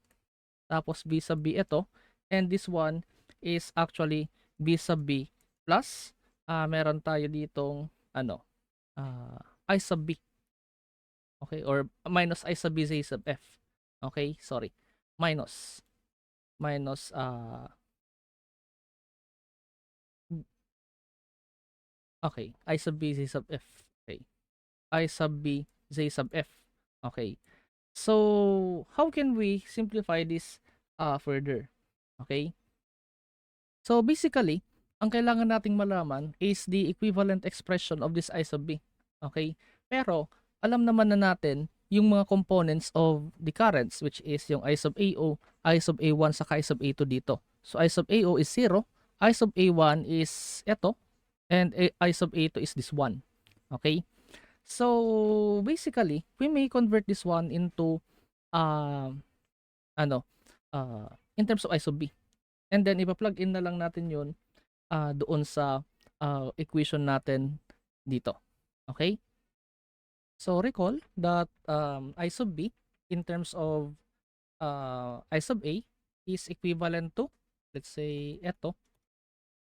tapos B sub B ito, and this one is actually B sub B plus meron tayo ditong ano I sub B, okay, or minus I sub B Z sub F, okay, sorry, minus minus okay, I sub B Z sub F, okay, I sub B Z sub F, okay. So how can we simplify this further? Okay? So basically, ang kailangan nating malaman is the equivalent expression of this I sub B. Okay? Pero alam naman na natin yung mga components of the currents, which is yung I sub AO, I sub A1 saka I sub A2 dito. So I sub AO is 0, I sub A1 is ito, and I sub A2 is this one. Okay? So basically, we may convert this one into um ano in terms of I sub B. And then ipa-plug in na lang natin 'yun doon sa equation natin dito. Okay? So recall that I sub B in terms of I sub A is equivalent to, let's say eto.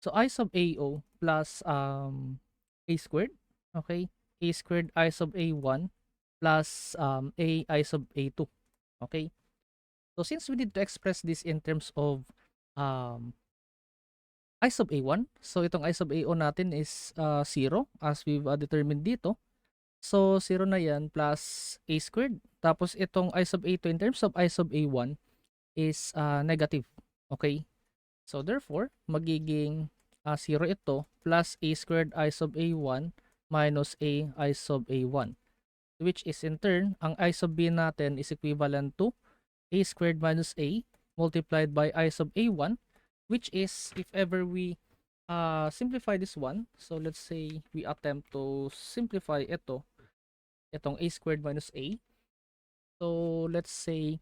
So I sub AO plus A squared, okay? A squared I sub A1 plus A I sub A2. Okay? So since we need to express this in terms of um, I sub A1, so itong I sub AO natin is 0 as we've determined dito. So 0 na yan plus A squared. Tapos itong I sub A2 in terms of I sub A1 is negative. Okay? So therefore, magiging 0 ito plus A squared I sub A1 minus A I sub A1, which is in turn, ang I sub B natin is equivalent to A squared minus A multiplied by I sub A1, which is, if ever we simplify this one, so let's say we attempt to simplify itong A squared minus A. So let's say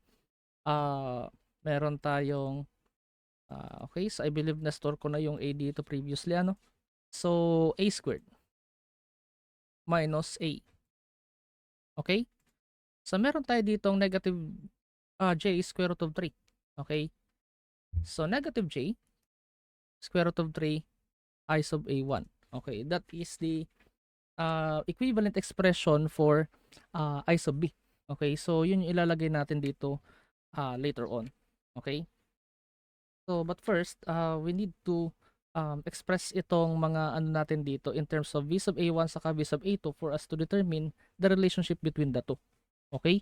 meron tayong okay, so I believe na store ko na yung A dito previously, ano? So A squared minus A. Okay? So meron tayo ditong negative J square root of 3. Okay? So negative J square root of 3 I sub A1. Okay, that is the equivalent expression for I sub B. Okay, so yun yung ilalagay natin dito later on. Okay? So, but first, we need to express itong mga ano natin dito in terms of V sub A1 saka V sub A2 for us to determine the relationship between the two. Okay?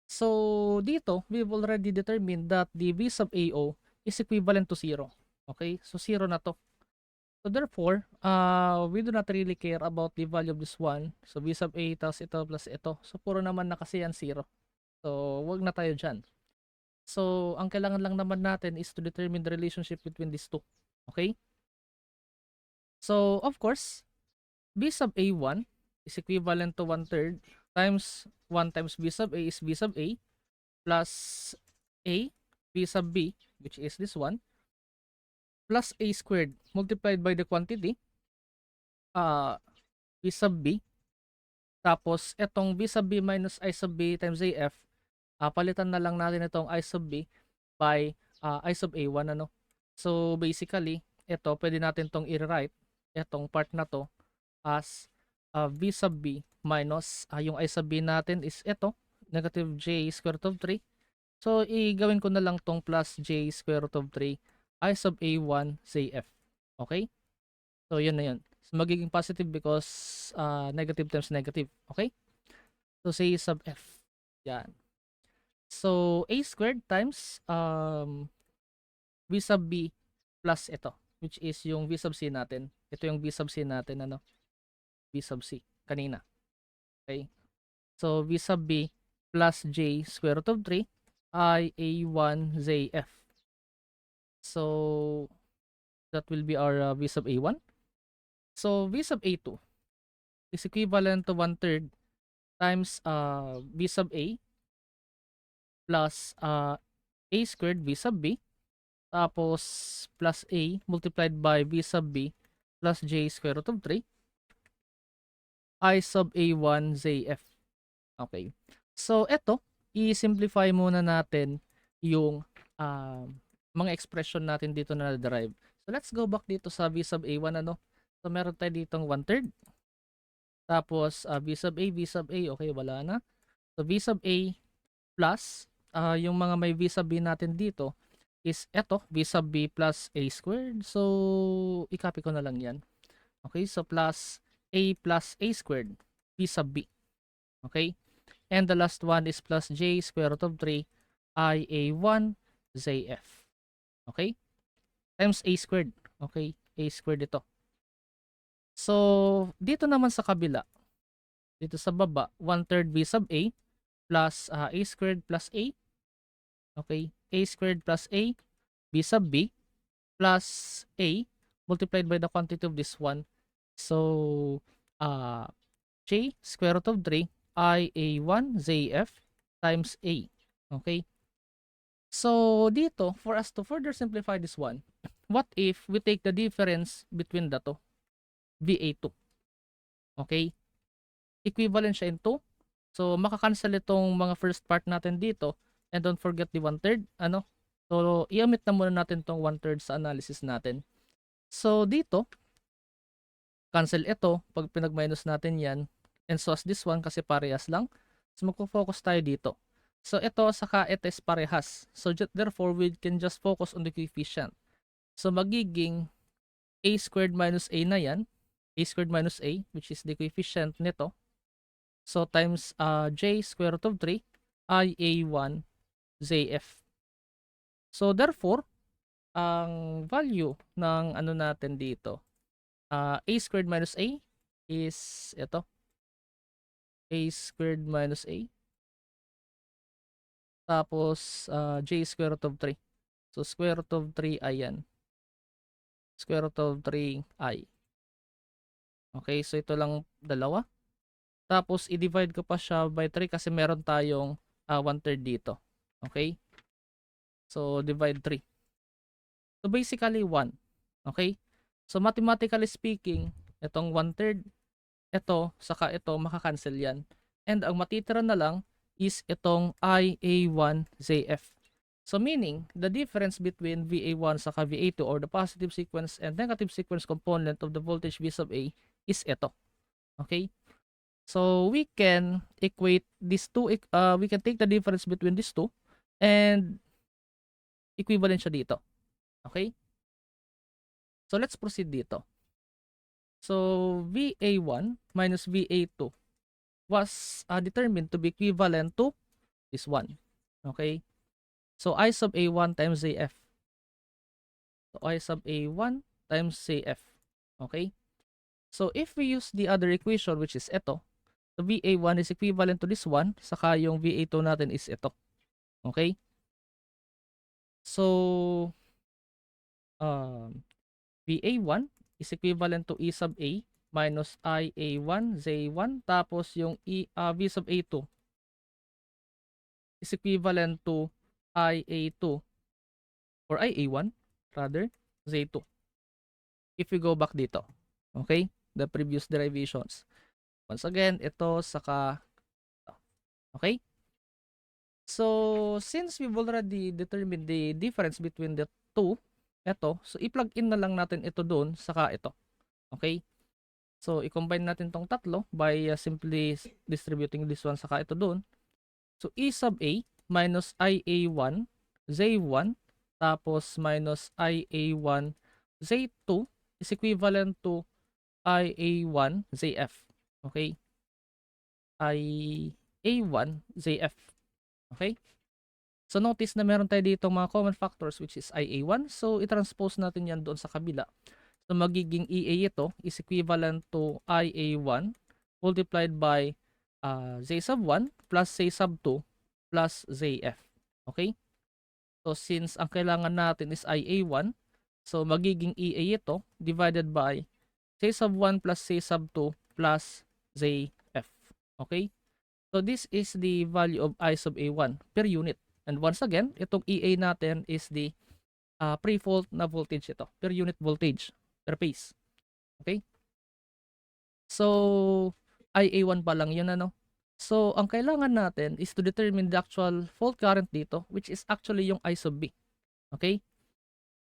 So, dito, we've already determined that the V sub AO is equivalent to 0. Okay? So, 0 na to. So, therefore, we do not really care about the value of this one. So, V sub A tapos ito plus ito. So, puro naman na kasi yan 0. So, wag na tayo dyan. So, ang kailangan lang naman natin is to determine the relationship between these two. Okay? So, of course, B sub A1 is equivalent to 1/3 times 1 times B sub A is B sub A plus A B sub B, which is this one, plus A squared multiplied by the quantity B sub B, tapos etong B sub B minus I sub B times AF Palitan na lang natin itong I sub B by I sub A1 ano. So basically, ito pwede natin tong i-write itong part na to as V sub B minus yung I sub B natin is ito, negative J square root of 3. So igawin ko na lang tong plus J square root of 3 I sub A1 say F. Okay? So yun na yun. So magiging positive because negative times negative. Okay? So say sub F. Yan. So A squared times V sub B plus ito, which is yung V sub C natin. Ito yung V sub C natin, ano? V sub C kanina. Okay? So V sub B plus J square root of 3 I A1 Z F. So that will be our V sub A1. So V sub A2 is equivalent to 1/3 times V sub A plus A squared V sub B tapos plus A multiplied by V sub B plus J square root of 3 I sub A1 ZF. Okay. So eto, i-simplify muna natin yung mga expression natin dito na na-derive. So let's go back dito sa V sub A1 ano. So meron tayo ditong 1/3. Tapos V sub A, V sub A, okay, wala na. So V sub A plus yung mga may V sub B natin dito is eto, V sub B plus A squared. So i-copy ko na lang yan. Okay, so plus A squared V sub B. Okay, and the last one is plus J square root of 3 I A1 ZF. Okay, times A squared. Okay, A squared ito. So dito naman sa kabila, dito sa baba, 1/3 V sub A plus A squared plus A. Okay, A squared plus A B sub B plus A multiplied by the quantity of this one. So J square root of 3 I A1 ZF times A. Okay. So dito, for us to further simplify this one, what if we take the difference between the two, VA2. Okay. Equivalent siya in 2. So makakancel itong mga first part natin dito. And don't forget the 1/3. Ano? So i-omit na muna natin tong 1/3 sa analysis natin. So dito, cancel ito pag pinag-minus natin yan. And so as this one kasi parehas lang. So magpo-focus tayo dito. So ito saka ito is parehas. So therefore we can just focus on the coefficient. So magiging A squared minus A na yan. A squared minus A, which is the coefficient nito. So times J square root of 3 I A1 ZF. So therefore, ang value ng ano natin dito, A squared minus A is ito. A squared minus A. Tapos J square root of 3. So square root of 3 ay yan. Square root of 3i. Okay, so ito lang dalawa. Tapos i-divide ko pa siya by 3 kasi meron tayong 1/3 dito. Okay? So divide 3. So basically 1. Okay? So mathematically speaking, itong 1/3, ito, saka ito, makakancel yan. And ang matitira na lang is itong IA1 ZF. So meaning, the difference between VA1 saka VA2 or the positive sequence and negative sequence component of the voltage V sub A is ito. Okay? So we can equate these two, we can take the difference between these two and equivalent siya dito. Okay? So let's proceed dito. So VA1 minus VA2 was determined to be equivalent to this one. Okay? So I sub A1 times ZF. So I sub A1 times ZF. Okay? So if we use the other equation which is ito, the VA1 is equivalent to this one, saka yung VA2 natin is ito. Okay? So VA1 is equivalent to E sub A minus IA1 Z1 tapos yung V sub A2 is equivalent to IA2 or IA1 rather Z2 if we go back dito. Okay? The previous derivations. Once again, ito saka ito. Okay? So, since we've already determined the difference between the two, eto, so i-plug in na lang natin ito doon, saka ito. Okay? So, i-combine natin tong tatlo by simply distributing this one saka ito doon. So, E sub A minus IA1 Z1 tapos minus IA1 Z2 is equivalent to IA1 ZF. Okay? IA1 ZF. Okay? So, notice na meron tayo dito mga common factors which is IA1. So, i-transpose natin yan doon sa kabila. So, magiging EA ito is equivalent to IA1 multiplied by Z sub 1 plus Z sub 2 plus ZF. Okay? So, since ang kailangan natin is IA1, so magiging EA ito divided by Z sub 1 plus Z sub 2 plus ZF. Okay? So, this is the value of I sub A1 per unit. And once again, itong EA natin is the pre-fault na voltage ito, per unit voltage, per phase. Okay? So, IA1 pa lang yun ano. So, ang kailangan natin is to determine the actual fault current dito, which is actually yung I sub B. Okay?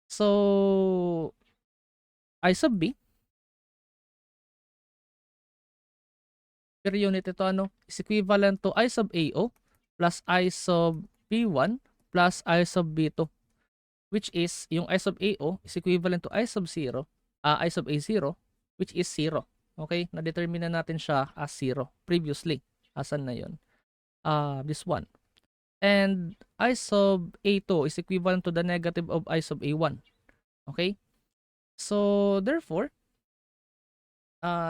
So, I sub B, per unit ito ano, is equivalent to I sub AO plus I sub B1 plus I sub B2. Which is, yung I sub AO is equivalent to I sub 0, I sub A0, which is 0. Okay? Na-determine na natin siya as 0 previously. Asan na yun? This one. And I sub A2 is equivalent to the negative of I sub A1. Okay? So, therefore,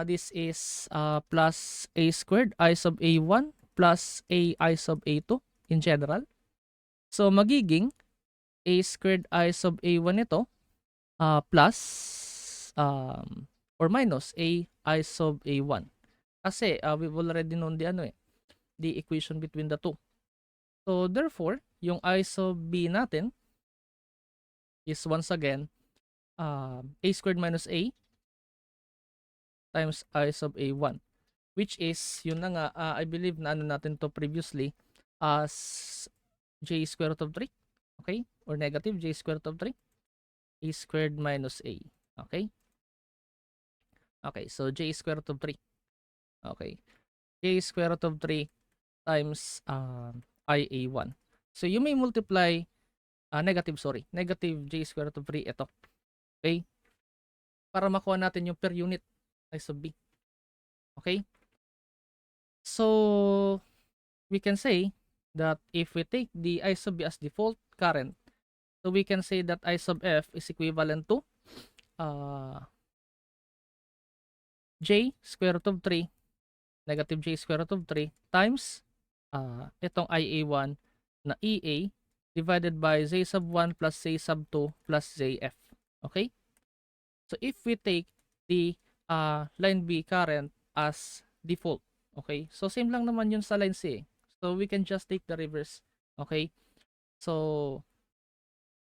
this is plus A squared I sub A1 plus I sub A2 in general. So, magiging A squared I sub A1 ito plus or minus I sub A1. Kasi we've already known the equation between the two. So therefore, yung I sub B natin is once again A squared minus A times I sub A1, which is yun na nga, I believe na ano natin to previously as J square root of 3, okay? Or negative J square root of 3, A squared minus A, okay? Okay, so J square root of 3. Okay. J square root of 3 times IA1. So, you may multiply, negative J square root of 3 ito. Okay? Para makuha natin yung per unit I sub B. Okay? So, we can say that if we take the I sub B as default current, so we can say that I sub F is equivalent to J square root of 3 negative J square root of 3 times itong IA1 na EA divided by Z sub 1 plus Z sub 2 plus ZF. Okay? So, if we take the line B current as default, okay? So, same lang naman yun sa line C. So, we can just take the reverse. Okay? So,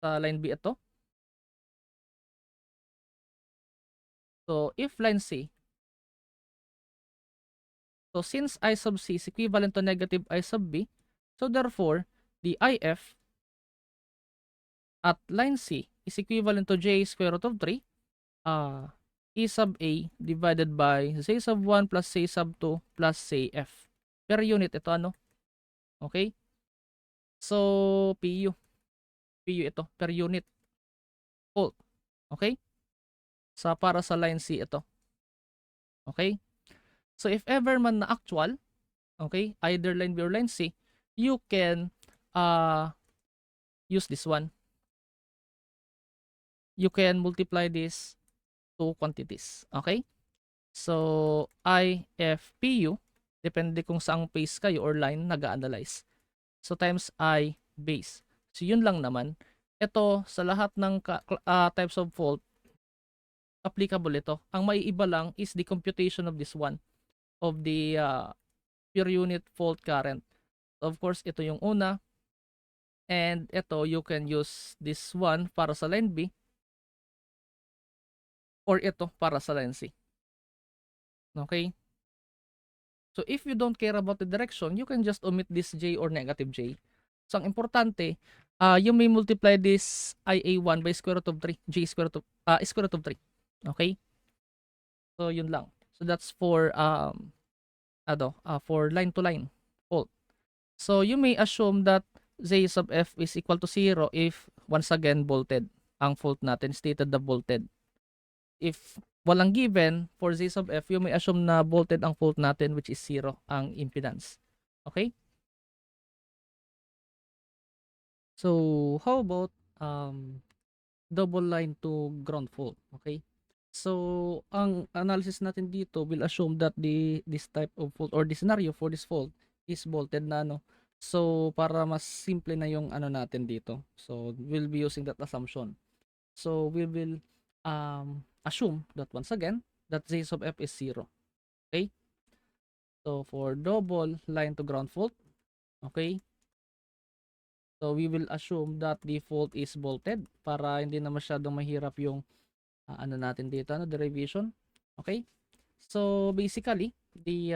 sa line B ito. So, if line C, so since I sub C is equivalent to negative I sub B, so therefore, the IF at line C is equivalent to J square root of 3 E sub A divided by Z sub 1 plus Z sub 2 plus ZF. Per unit ito ano? Okay? So, PU. PU ito. Per unit. Volt. Okay? Para sa line C ito. Okay? So, if ever man na actual, okay, either line B or line C, you can use this one. You can multiply this two quantities. Okay? So, IFPU, depende kung saang phase kayo or line nag-analyze. So, times I base. So, yun lang naman. Ito, sa lahat ng types of fault, applicable ito. Ang maiiba lang is the computation of this one, of the per unit fault current. So, of course, ito yung una. And ito, you can use this one para sa line B, or ito para sa line C. Okay? So, if you don't care about the direction, you can just omit this J or negative J. So, ang importante, you may multiply this IA1 by square root of 3, J square root of 3. Okay? So, yun lang. So, that's for, for line to line fault. So, you may assume that J sub F is equal to 0 if, once again, bolted. Ang fault natin, stated na bolted. If walang given for Z sub F, you may assume na bolted ang fault natin, which is 0 ang impedance. Okay? So, how about double line to ground fault? Okay? So, ang analysis natin dito will assume that this type of fault or the scenario for this fault is bolted na, no? So, para mas simple na yung ano natin dito. So, we'll be using that assumption. So, we will assume that once again, that Z sub F is 0. Okay? So, for double line to ground fault, okay? So, we will assume that the fault is bolted para hindi na masyadong mahirap yung ano natin dito, derivation. Okay? So, basically, the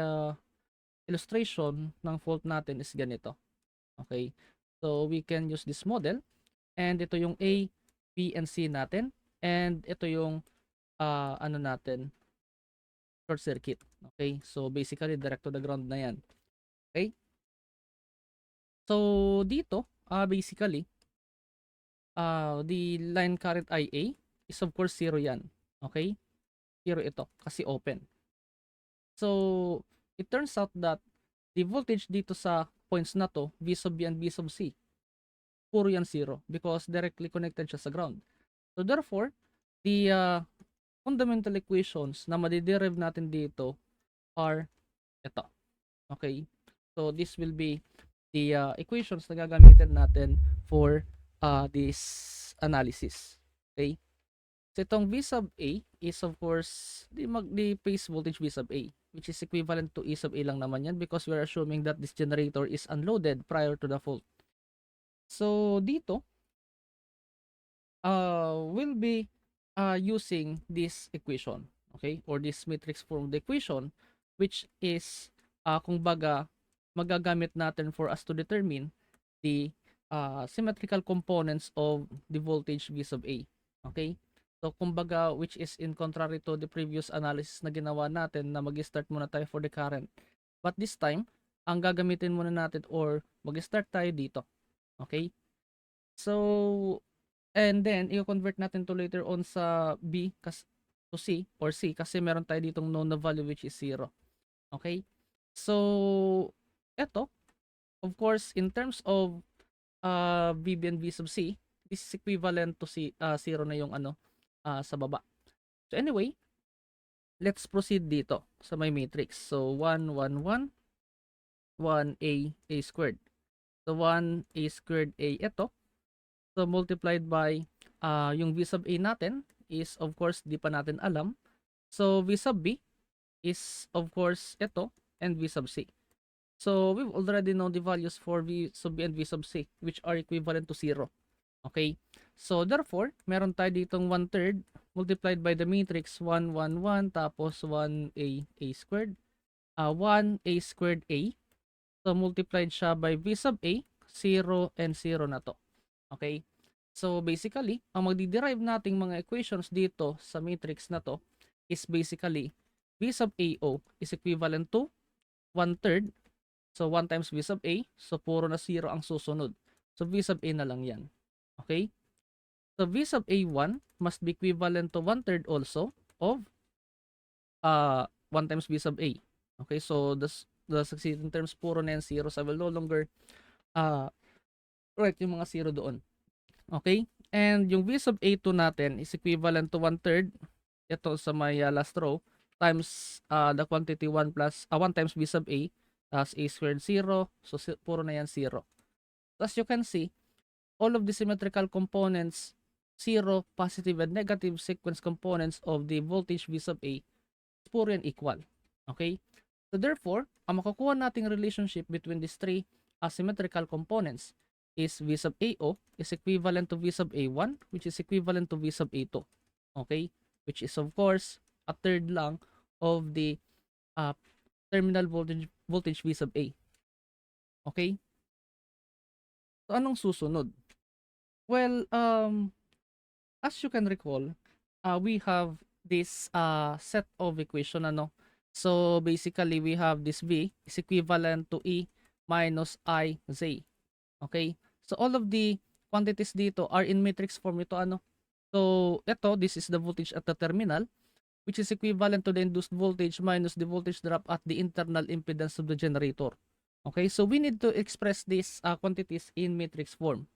illustration ng fault natin is ganito. Okay? So, we can use this model and ito yung A, B, and C natin and ito yung ano natin, short circuit. Okay? So, basically, direct to the ground na yan. Okay? So, dito, basically, the line current IA is of course 0 yan. Okay? 0 ito kasi open. So, it turns out that the voltage dito sa points na to, V sub B and B sub C, puro yan 0 because directly connected siya sa ground. So, therefore, the fundamental equations na madiderive natin dito are ito. Okay? So, this will be the equations na gagamitin natin for this analysis. Okay? So, itong V sub A is of course the phase voltage V sub A, which is equivalent to E sub A lang naman yan because we're assuming that this generator is unloaded prior to the fault. So, dito, we'll be using this equation, okay? Or this matrix form of the equation, which is, kung baga, magagamit natin for us to determine the symmetrical components of the voltage V sub A. Okay? So, kumbaga, which is in contrary to the previous analysis na ginawa natin na mag-start muna tayo for the current. But this time, ang gagamitin muna natin or mag-start tayo dito. Okay? So, and then, i-convert natin to later on sa B to C or C kasi meron tayo ditong known na value which is 0. Okay? So, eto, of course, in terms of VB and V sub C, this is equivalent to 0 na yung ano sa baba. So anyway, let's proceed dito sa my matrix. So 1, 1, 1, 1A, A squared. So 1A squared A ito. So multiplied by yung V sub A natin is of course di pa natin alam. So V sub B is of course ito and V sub C. So we've already known the values for V sub B and V sub C which are equivalent to 0. Okay? So therefore, meron tayo ditong 1/3 multiplied by the matrix 1, 1, 1 tapos 1A A squared. 1A squared A. So multiplied siya by V sub A, 0 and 0 na to. Okay? So basically, ang magdi-derive nating mga equations dito sa matrix na to is basically V sub AO is equivalent to 1/3. So 1 times V sub A. So puro na 0 ang susunod. So V sub A na lang yan. Okay? So V sub A1 must be equivalent to 1/3 also of 1 times V sub A. Okay? So the succeeding terms puro na yan 0. So I will no longer write yung mga 0 doon. Okay? And yung V sub A2 natin is equivalent to 1/3 ito sa my last row times the quantity 1 plus 1 times V sub A as A squared 0. So puro na yan 0. As you can see, all of the symmetrical components, 0, positive and negative sequence components of the voltage V sub A, puro yan equal. Okay? So therefore, ang makukuha nating relationship between these three asymmetrical components is V sub AO is equivalent to V sub A1 which is equivalent to V sub A2. Okay? Which is of course a third lang of the terminal voltage V sub A. Okay? So, anong susunod? Well, as you can recall, we have this set of equation ano. So basically we have this V is equivalent to E minus I Z. Okay? So all of the quantities dito are in matrix form ito ano. So ito, this is the voltage at the terminal, which is equivalent to the induced voltage minus the voltage drop at the internal impedance of the generator. Okay? So we need to express these quantities in matrix form.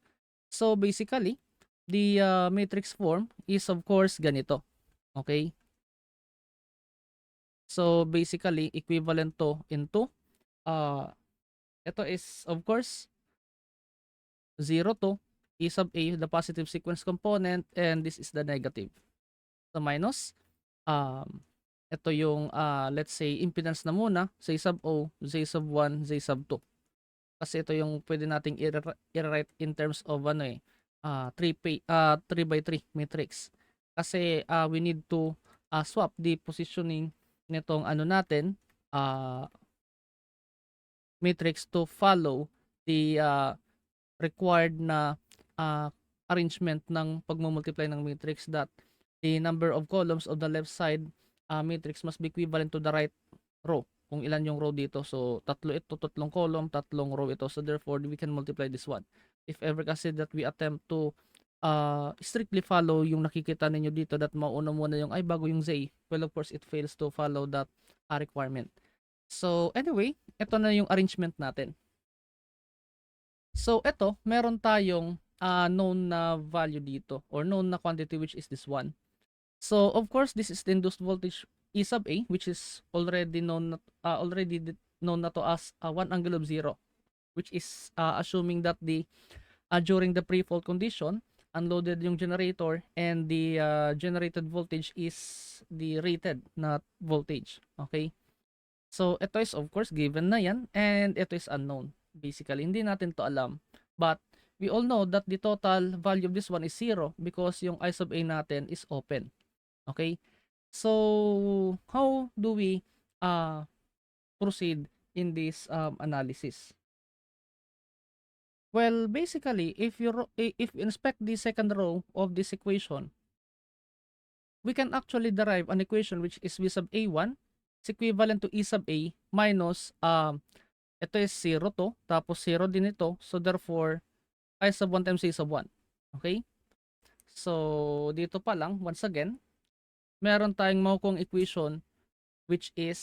So basically, the matrix form is of course ganito. Okay? So basically, equivalent to into uh ito is of course 0 to E sub A, the positive sequence component, and this is the negative. So minus um ito yung let's say impedance na muna, Z sub O, Z sub 1, Z sub 2. Kasi ito yung pwede nating i-write in terms of 3 by 3 matrix. Kasi we need to swap the positioning nitong natin uh, matrix to follow the required na uh, arrangement ng pagmumultiply ng matrix, that the number of columns of the left side matrix must be equivalent to the right row. Kung ilan yung row dito. So, tatlo ito, tatlong column, tatlong row ito. So, therefore, we can multiply this one. If ever kasi that we attempt to strictly follow yung nakikita ninyo dito, that mauna muna yung ay bago yung Z, well, of course, it fails to follow that requirement. So, anyway, ito na yung arrangement natin. So, ito, meron tayong known na value dito or known na quantity, which is this one. So, of course, this is the induced voltage E sub A, which is already known na to as 1 angle of 0, which is assuming that the during the pre-fault condition, unloaded yung generator and the generated voltage is the rated na voltage. Okay? So, ito is of course given na yan, and ito is unknown. Basically, hindi natin to alam. But, we all know that the total value of this one is 0 because yung I sub A natin is open. Okay? So, how do we proceed in this analysis? Well, basically, if you inspect the second row of this equation, we can actually derive an equation which is V sub A1 is equivalent to E sub A minus ito is 0 to, tapos 0 din ito. So, therefore, I sub 1 times A sub 1. Okay? So, dito pa lang, once again, meron tayong makukuhang equation which is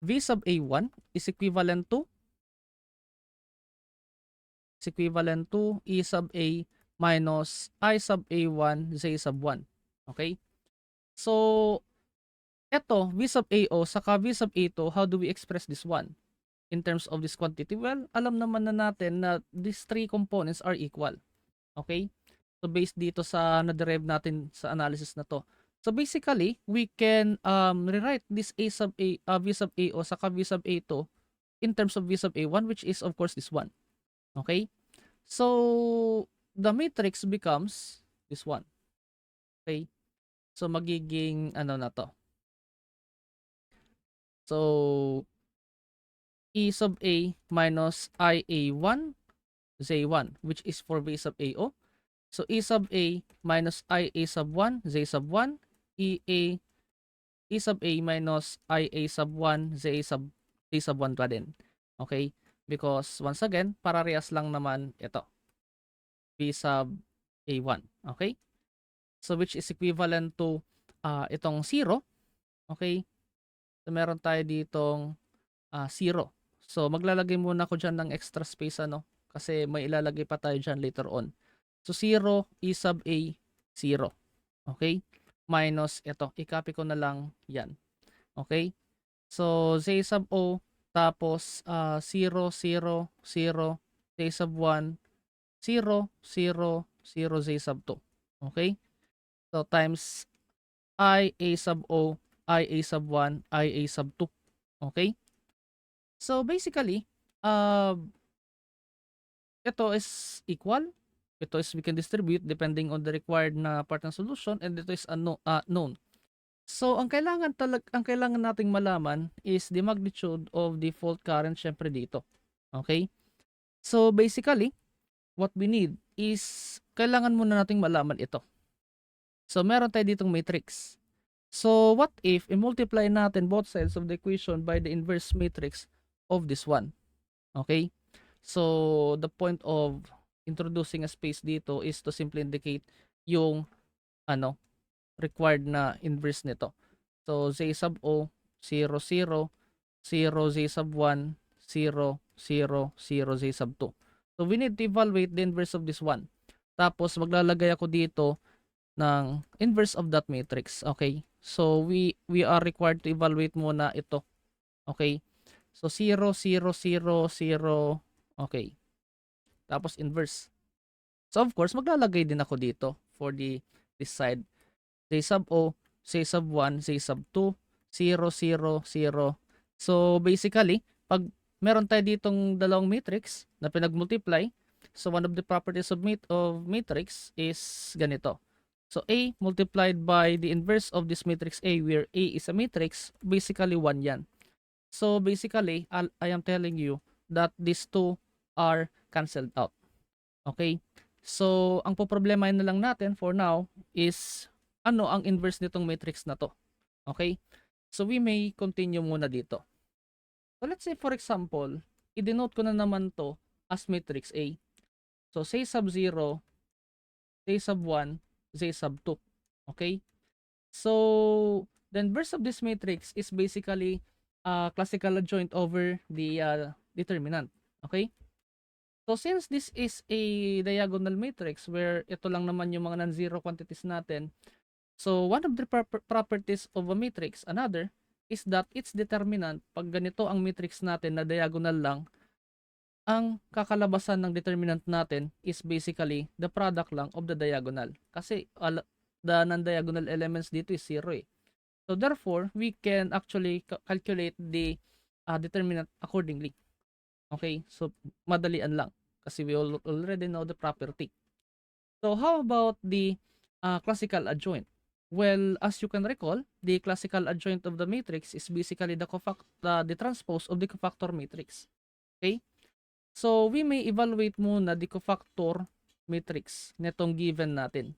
V sub A1 is equivalent to E sub A minus I sub A1 Z sub 1. Okay? So, eto, V sub AO saka V sub A2, how do we express this one? In terms of this quantity? Well, alam naman na natin na these three components are equal. Okay? So, based dito sa na-derive natin sa analysis na to. So, basically, we can rewrite this V sub AO saka V sub A2 in terms of V sub A1, which is, of course, this one. Okay? So, the matrix becomes this one. Okay? So, magiging, ano na to? So, E sub A minus IA1 Z1, which is for V sub AO. So, E sub A minus IA sub 1 Z sub 1, E sub A minus IA sub 1 Z sub 1 pa din. Okay? Because, once again, parehas lang naman ito. V sub A1. Okay? So, which is equivalent to itong 0. Okay? So, meron tayo ditong 0. So, maglalagay muna ako dyan ng extra space, ano? Kasi may ilalagay pa tayo dyan later on. So, 0, E sub A, 0. Okay? Minus ito. I-copy ko na lang yan. Okay? So, Z sub O, tapos 0, 0, 0, Z sub 1, 0, 0, 0, Z sub 2. Okay? So, times I A sub O, I A sub 1, I A sub 2. Okay? So, basically, ito is equal. Ito is we can distribute depending on the required na part ng solution, and ito is known. So, ang kailangan nating malaman is the magnitude of the fault current siyempre dito. Okay? So, basically, what we need is kailangan muna nating malaman ito. So, meron tayo ditong matrix. So, what if i-multiply natin both sides of the equation by the inverse matrix of this one? Okay? So, the point of introducing a space dito is to simply indicate yung ano, required na inverse nito. So, z sub o, 0, 0, 0, z sub 1, 0, 0, 0, z sub 2. So, we need to evaluate the inverse of this one. Tapos, maglalagay ako dito ng inverse of that matrix. Okay? So, we are required to evaluate muna ito. Okay? So, 0, 0, 0, 0. Okay. Tapos, inverse. So, of course, maglalagay din ako dito for this side. Z sub O, Z sub 1, Z sub 2, 0, 0, 0. So, basically, pag meron tayo ditong dalawang matrix na pinag-multiply, so one of the properties of matrix is ganito. So, A multiplied by the inverse of this matrix A, where A is a matrix, basically 1 yan. So, basically, I am telling you that these two are canceled out. Okay? So, ang poproblemahin na lang natin for now is ano ang inverse nitong matrix na to. Okay? So, we may continue muna dito. So, let's say for example, i-denote ko na naman to as matrix A. So, Z sub 0, Z sub 1, Z sub 2. Okay? So, the inverse of this matrix is basically classical adjoint over the determinant. Okay? So, since this is a diagonal matrix where ito lang naman yung mga non-zero quantities natin, so one of the properties of a matrix, another, is that its determinant, pag ganito ang matrix natin na diagonal lang, ang kakalabasan ng determinant natin is basically the product lang of the diagonal. Kasi the non-diagonal elements dito is 0 eh. So, therefore, we can actually calculate the determinant accordingly. Okay? So, madalian lang. Kasi we already know the property. So, how about the classical adjoint? Well, as you can recall, the classical adjoint of the matrix is basically the transpose of the cofactor matrix. Okay? So, we may evaluate muna the cofactor matrix netong given natin.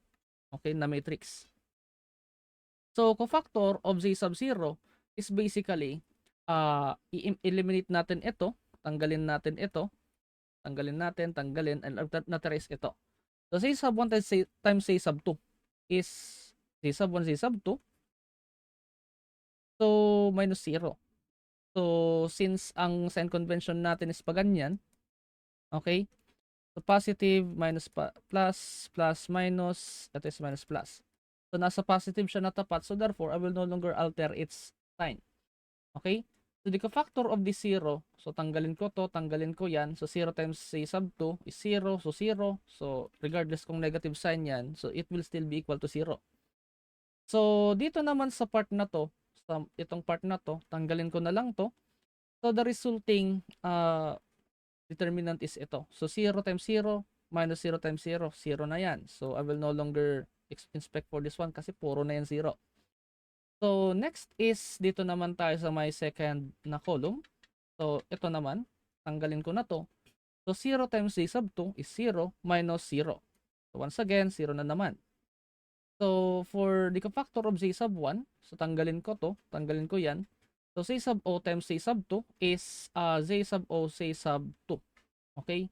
Okay, na matrix. So, cofactor of Z sub 0 is basically, i-eliminate natin ito, tanggalin natin ito, tanggalin, and natira is ito. So, Z sub 1 times Z sub 2 is Z sub 1, Z sub 2. So, minus 0. So, since ang sign convention natin is pa ganyan, okay? So, positive minus plus, plus minus, ito is minus plus. So, nasa positive siya na tapat. So, therefore, I will no longer alter its sign. Okay? So, the cofactor of this 0, so tanggalin ko to, tanggalin ko yan. So, 0 times Z sub 2 is 0. So, 0. So, regardless kung negative sign yan, so it will still be equal to 0. So, dito naman sa part na to, sa itong part na to, tanggalin ko na lang to. So, the resulting determinant is ito. So, 0 times 0 minus 0 times 0, 0 na yan. So, I will no longer inspect for this one kasi puro na yan 0. So, next is dito naman tayo sa my second na column. So, ito naman, tanggalin ko na to. So, 0 times Z sub 2 is 0 minus 0. So, once again, 0 na naman. So, for the cofactor of Z sub 1, so tanggalin ko to, tanggalin ko yan. So, Z sub O times Z sub 2 is Z sub O, Z sub 2. Okay?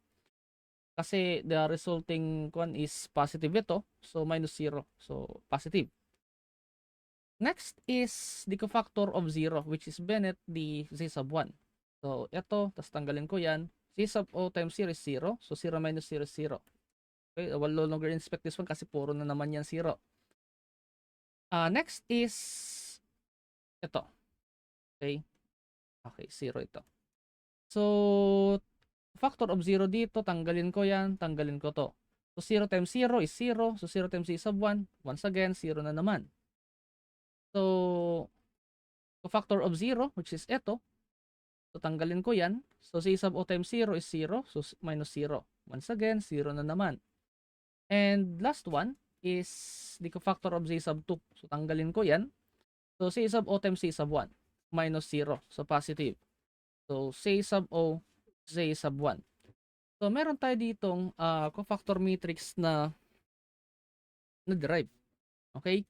Kasi the resulting one is positive ito. So, minus 0. So, positive. Next is the cofactor of 0, which is Bennett the Z sub 1. So, ito, tapos tanggalin ko yan. Z sub O times 0 is 0. So, 0 minus 0 is 0. Okay, I will no longer inspect this one kasi puro na naman yan 0. Next is ito. Okay. Okay, 0 ito. So, factor of 0 dito, tanggalin ko yan, tanggalin ko to. So, 0 times 0 is 0. So, 0 times Z sub 1, once again, 0 na naman. So, factor of 0, which is ito. So, tanggalin ko yan. So, Z sub O times 0 is 0. So, minus 0. Once again, 0 na naman. And last one is the cofactor of Z sub 2. So, tanggalin ko yan. So, C sub O times C sub 1 minus 0. So, positive. So, C sub O, C sub 1. So, meron tayo ditong cofactor matrix na-derive. Okay?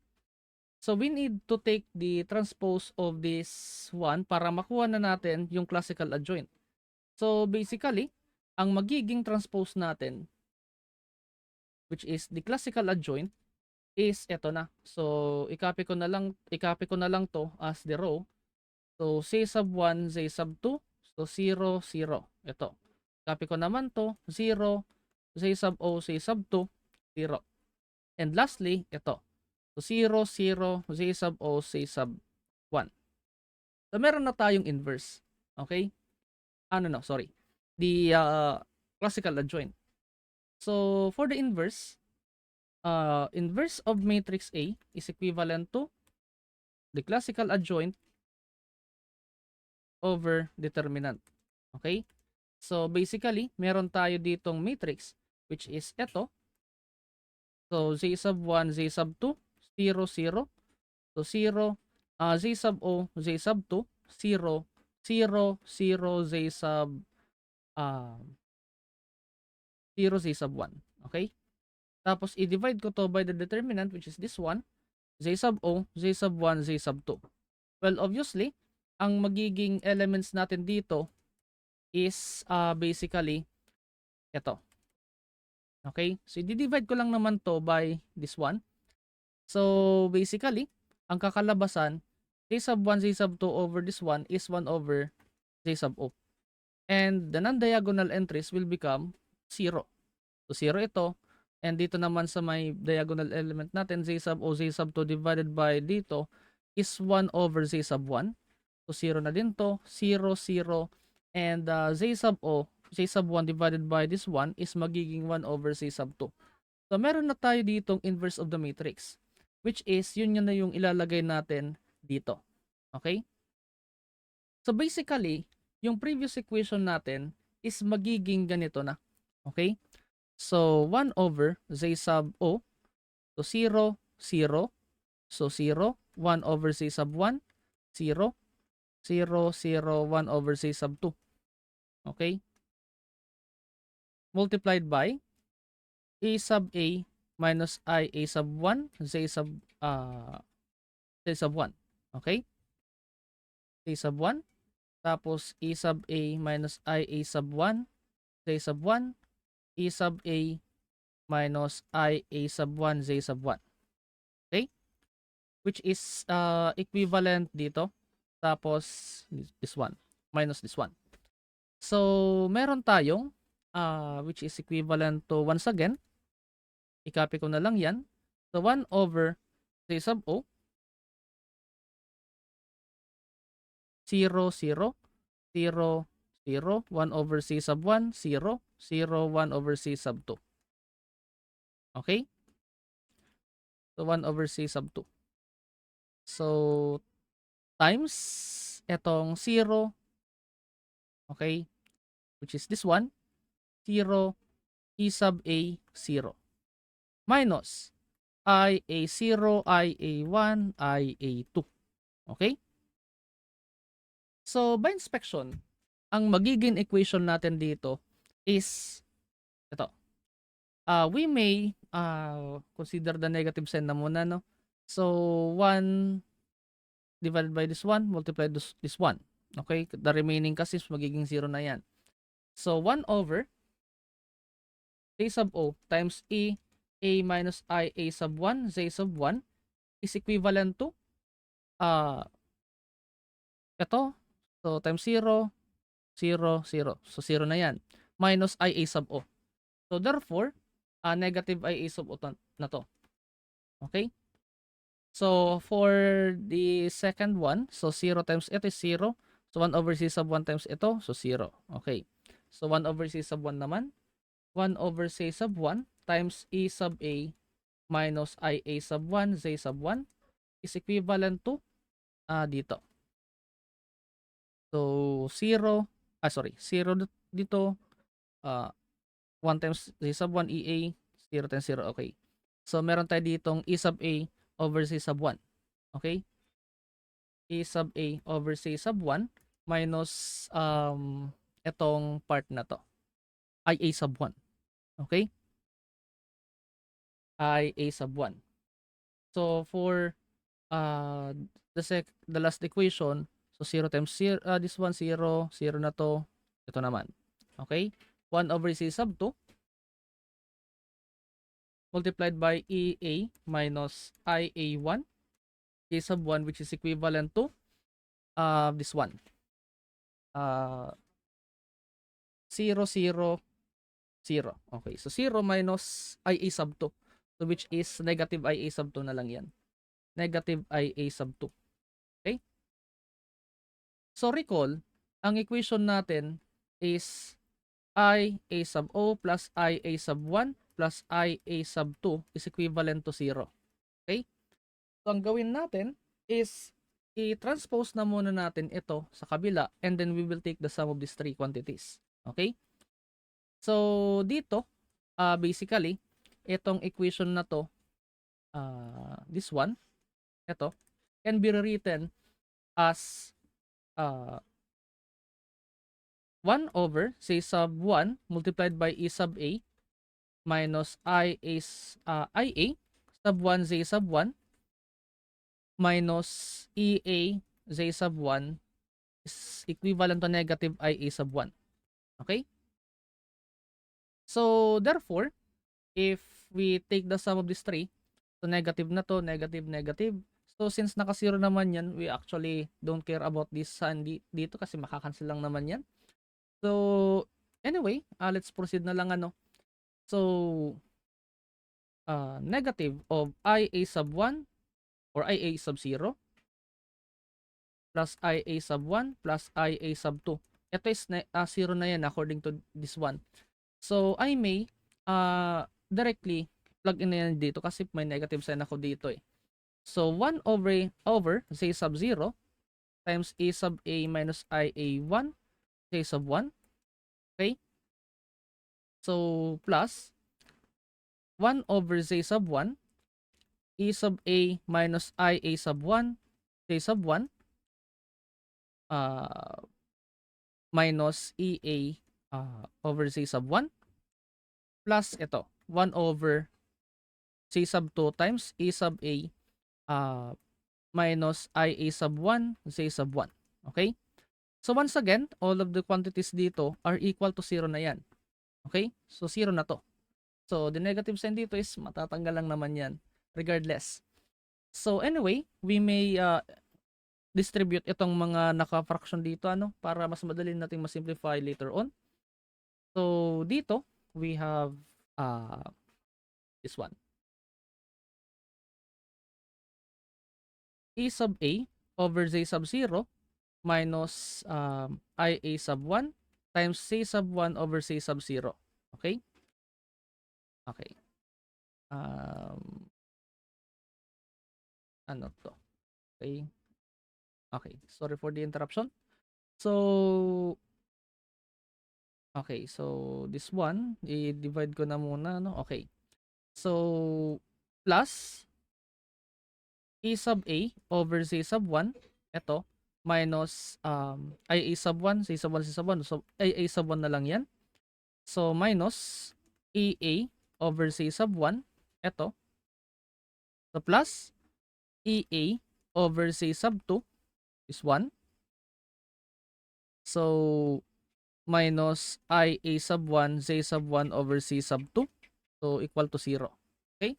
So, we need to take the transpose of this one para makuha na natin yung classical adjoint. So, basically, ang magiging transpose natin, which is the classical adjoint, is eto na. So, i-copy ko na lang to as the row. So, C sub 1, Z sub 2. So, 0, 0. Ito. Copy ko naman to, 0, Z sub O, Z sub 2, 0. And lastly, ito. So, 0, 0, Z sub O, Z sub 1. So, meron na tayong inverse. Okay? No, sorry. The classical adjoint. So, for the inverse, inverse of matrix A is equivalent to the classical adjoint over determinant. Okay? So, basically, meron tayo ditong matrix, which is ito. So, Z sub 1, Z sub 2, 0, 0. So, 0, Z sub O, Z sub 2, 0, 0, 0, Z sub, uh, 0, Z sub 1. Okay? Tapos, i-divide ko to by the determinant, which is this one. Z sub O, Z sub 1, Z sub 2. Well, obviously, ang magiging elements natin dito is basically ito. Okay? So, i-divide ko lang naman to by this one. So, basically, ang kakalabasan, Z sub 1, Z sub 2 over this one is 1 over Z sub O. And the non-diagonal entries will become 0. So, 0 ito. And dito naman sa may diagonal element natin, Z sub O, Z sub 2 divided by dito is 1 over Z sub 1. So, 0 na din to. 0, 0. And Z sub O, Z sub 1 divided by this 1 is magiging 1 over Z sub 2. So, meron na tayo ditong inverse of the matrix. Which is, yun na yung ilalagay natin dito. Okay? So, basically, yung previous equation natin is magiging ganito na. Okay? So, 1 over Z sub O. So, 0, 0. So, 0. 1 over Z sub 1. 0. 0, 0, 1 over Z sub 2. Okay? Multiplied by A sub A minus I A sub 1, Z sub 1. Okay? A sub 1. Tapos A sub A minus I A sub 1, Z sub 1. A sub A minus I A sub 1, Z sub 1. Okay? Which is equivalent dito. Tapos this one. Minus this one. So, meron tayong which is equivalent to, once again, i-copy ko na lang yan. So, 1 over Z sub O, 0, 0, 0, 0, 1 over C sub 1, 0, 0, 1 over C sub 2. Okay? So, 1 over C sub 2. So, times etong 0, okay, which is this one, 0, E sub A, 0. Minus IA0, IA1, IA2. Okay? So, by inspection, ang magiging equation natin dito is ito. We may consider the negative sign na muna, no? So, 1 divided by this 1, multiplied this 1. Okay? The remaining kasi magiging 0 na yan. So, 1 over Z sub O times E A minus I A sub 1, Z sub 1 is equivalent to ito. So, times 0, 0, 0. So, 0 na yan. Minus I A sub O. So, therefore, negative I A sub O na to. Okay? So, for the second one, so 0 times ito is 0. So, 1 over C sub 1 times ito, so 0. Okay. So, 1 over C sub 1 naman. 1 over C sub 1 times E sub A minus IA sub 1, Z sub 1 is equivalent to dito. So, 0 dito, 1 times Z sub 1 EA, 0 times 0, okay. So, meron tayo ditong E sub A over Z sub 1. Okay? A sub A over Z sub 1 minus itong part na to ay A sub 1. Okay? Ay A sub 1. So for uh, the last equation, so 0 times 0, this one 0, 0 na to, ito naman. Okay? 1 over Z sub 2 multiplied by EA minus IA1 A sub 1, which is equivalent to this one. 0, 0, 0. Okay, so 0 minus IA sub 2. So which is negative IA sub 2 na lang yan. Negative IA sub 2. Okay? So recall, ang equation natin is IA sub O plus IA sub 1 plus IA sub 2 is equivalent to 0. Okay? So ang gawin natin is i-transpose na muna natin ito sa kabila and then we will take the sum of these three quantities. Okay? So dito, basically, itong equation na to, this one, ito, can be rewritten as 1 over, say, sub 1 multiplied by E sub A minus IA sub 1 Z sub 1 minus EA Z sub 1 is equivalent to negative IA sub 1. Okay? So, therefore, if we take the sum of these three, so negative na to, negative, negative. So, since naka-zero naman yan, we actually don't care about this sign dito kasi makakancel lang naman yan. So, anyway, let's proceed na lang ano. So, negative of IA sub 1 or IA sub 0 plus IA sub 1 plus IA sub 2. Ito is 0 na yan according to this one. So, I may directly plug in na yan dito kasi may negative sign ako dito eh. So, 1 over Z sub 0 times A sub A minus IA1 Z sub 1. Okay? So, plus 1 over Z sub 1 E sub A minus IA sub 1 Z sub 1 minus EA over Z sub 1 plus ito 1 over Z sub 2 times E sub A minus IA sub 1 Z sub 1. Okay? So once again, all of the quantities dito are equal to 0 na yan. Okay? So 0 na to. So the negative sign dito is matatanggal lang naman yan regardless. So anyway, we may distribute itong mga naka-fraction dito ano para mas madali nating ma-simplify later on. So dito we have this one. E sub A over Z sub 0 minus IA sub 1 times C sub 1 over C sub 0. Okay? Okay. Ano to? Okay. Okay. Sorry for the interruption. So, okay. So, this one, i-divide ko na muna. No? Okay. So, plus E sub A over Z sub 1. Ito. Minus IA sub 1, C sub 1, C sub 1. So, IA sub 1 na lang yan. So, minus EA over C sub 1. Ito. So, plus EA over C sub 2 is 1. So, minus IA sub 1, Z sub 1 over C sub 2. So, equal to 0. Okay?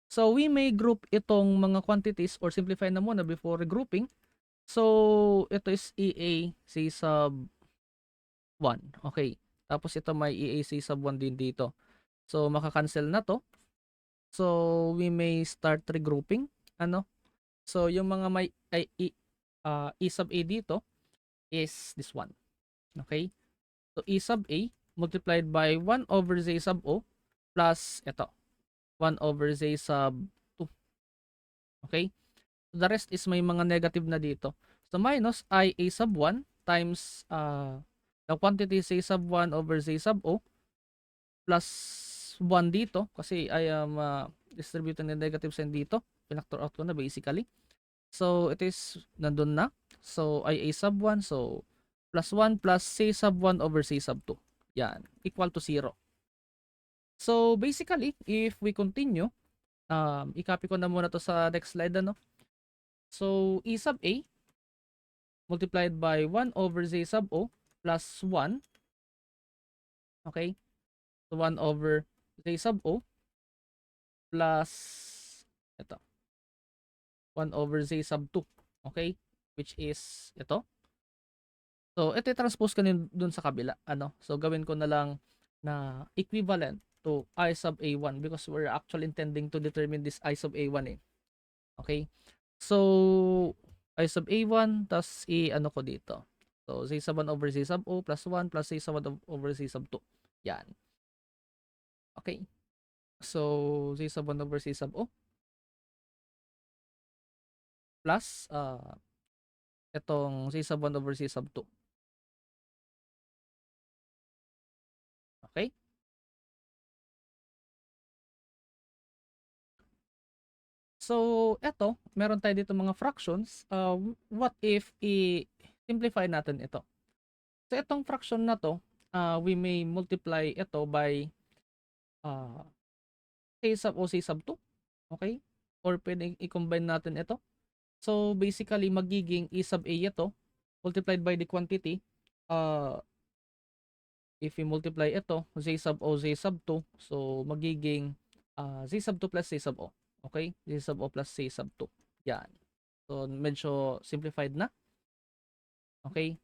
So, we may group itong mga quantities or simplify na muna before regrouping. So, ito is EA C sub 1. Okay. Tapos ito may EA C sub 1 din dito. So, makakancel na to. So, we may start regrouping. Ano? So, yung mga may E sub A dito is this one. Okay? So, E sub A multiplied by 1 over Z sub O plus ito. 1 over Z sub 2. Okay? So, the rest is may mga negative na dito. So, minus IA sub 1 times the quantity Z sub 1 over Z sub O plus 1 dito kasi I am distributing the negative sign dito. Pinactor out ko na basically. So, it is nandun na. So, I A sub 1. So, plus 1 plus C sub 1 over C sub 2. Yan. Equal to 0. So, basically, if we continue, i-copy ko na muna to sa next slide, ano? So, E sub A multiplied by 1 over Z sub O plus 1. Okay? So, 1 over Z sub O plus ito, 1 over Z sub 2. Okay? Which is ito. So, ito i-transpose ko dun sa kabila. Ano? So, gawin ko na lang na equivalent to I sub A1 because we're actually intending to determine this I sub A1 eh. Okay? So, I sub A1 tas i-ano ko dito. So, Z sub 1 over Z sub O plus 1 plus Z sub 1 over Z sub 2. Yan. Okay? So, Z sub 1 over Z sub O plus itong Z sub 1 over Z sub 2. Okay? So, eto, meron tayo dito mga fractions. What if i-simplify natin ito? So, itong fraction na to, we may multiply ito by C sub O C sub 2. Okay? Or pwedeng i-combine natin ito. So, basically, magiging E sub A ito multiplied by the quantity. If we multiply ito, Z sub O, Z sub 2. So, magiging Z sub 2 plus Z sub O. Okay? Z sub O plus Z sub 2. Yan. So, medyo simplified na. Okay?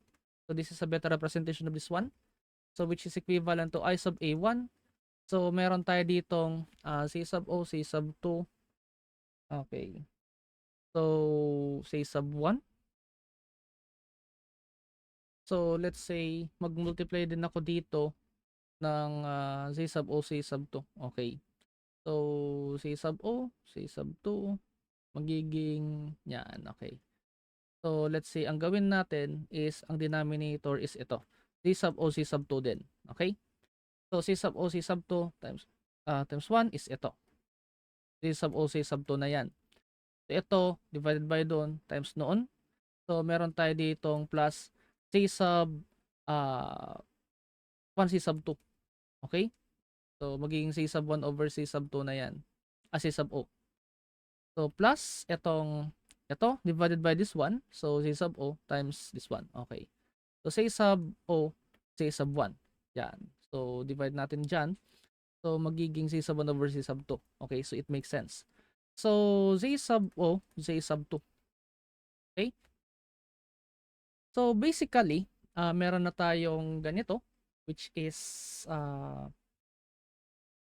So, this is a better representation of this one. So, which is equivalent to I sub A1. So, meron tayo ditong C sub O, C sub 2. Okay. So, C sub 1. So, let's say, mag-multiply din ako dito ng C sub O, C sub 2. Okay. So, C sub O, C sub 2, magiging yan. Okay. So, let's say, ang gawin natin is, ang denominator is ito. C sub O, C sub 2 din. Okay? So, C sub O, C sub 2 times 1 is ito. C sub O, C sub 2 na yan. So, ito, divided by doon, times noon. So, meron tayo ditong plus C sub 1 C sub 2. Okay? So, magiging C sub 1 over C sub 2 na yan. C sub O. So, plus ito, divided by this one. So, C sub O times this one. Okay. So, C sub O, C sub 1. Yan. So, divide natin dyan. So, magiging C sub 1 over C sub 2. Okay. So, it makes sense. So, Z sub O, Z sub 2. Okay. So, basically, meron na tayong ganito, which is,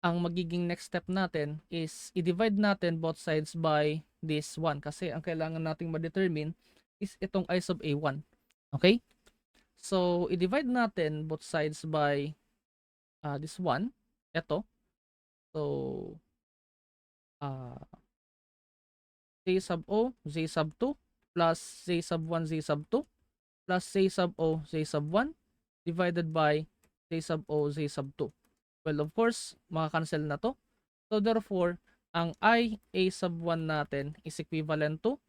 ang magiging next step natin is i-divide natin both sides by this 1 kasi ang kailangan nating ma-determine is itong I sub A1. Okay? So, i-divide natin both sides by this 1. Ito. So, Z sub O, Z sub 2 plus Z sub 1, Z sub 2 plus Z sub O, Z sub 1 divided by Z sub O, Z sub 2. Well, of course, makakancel na to. So, therefore, ang I A sub 1 natin is equivalent to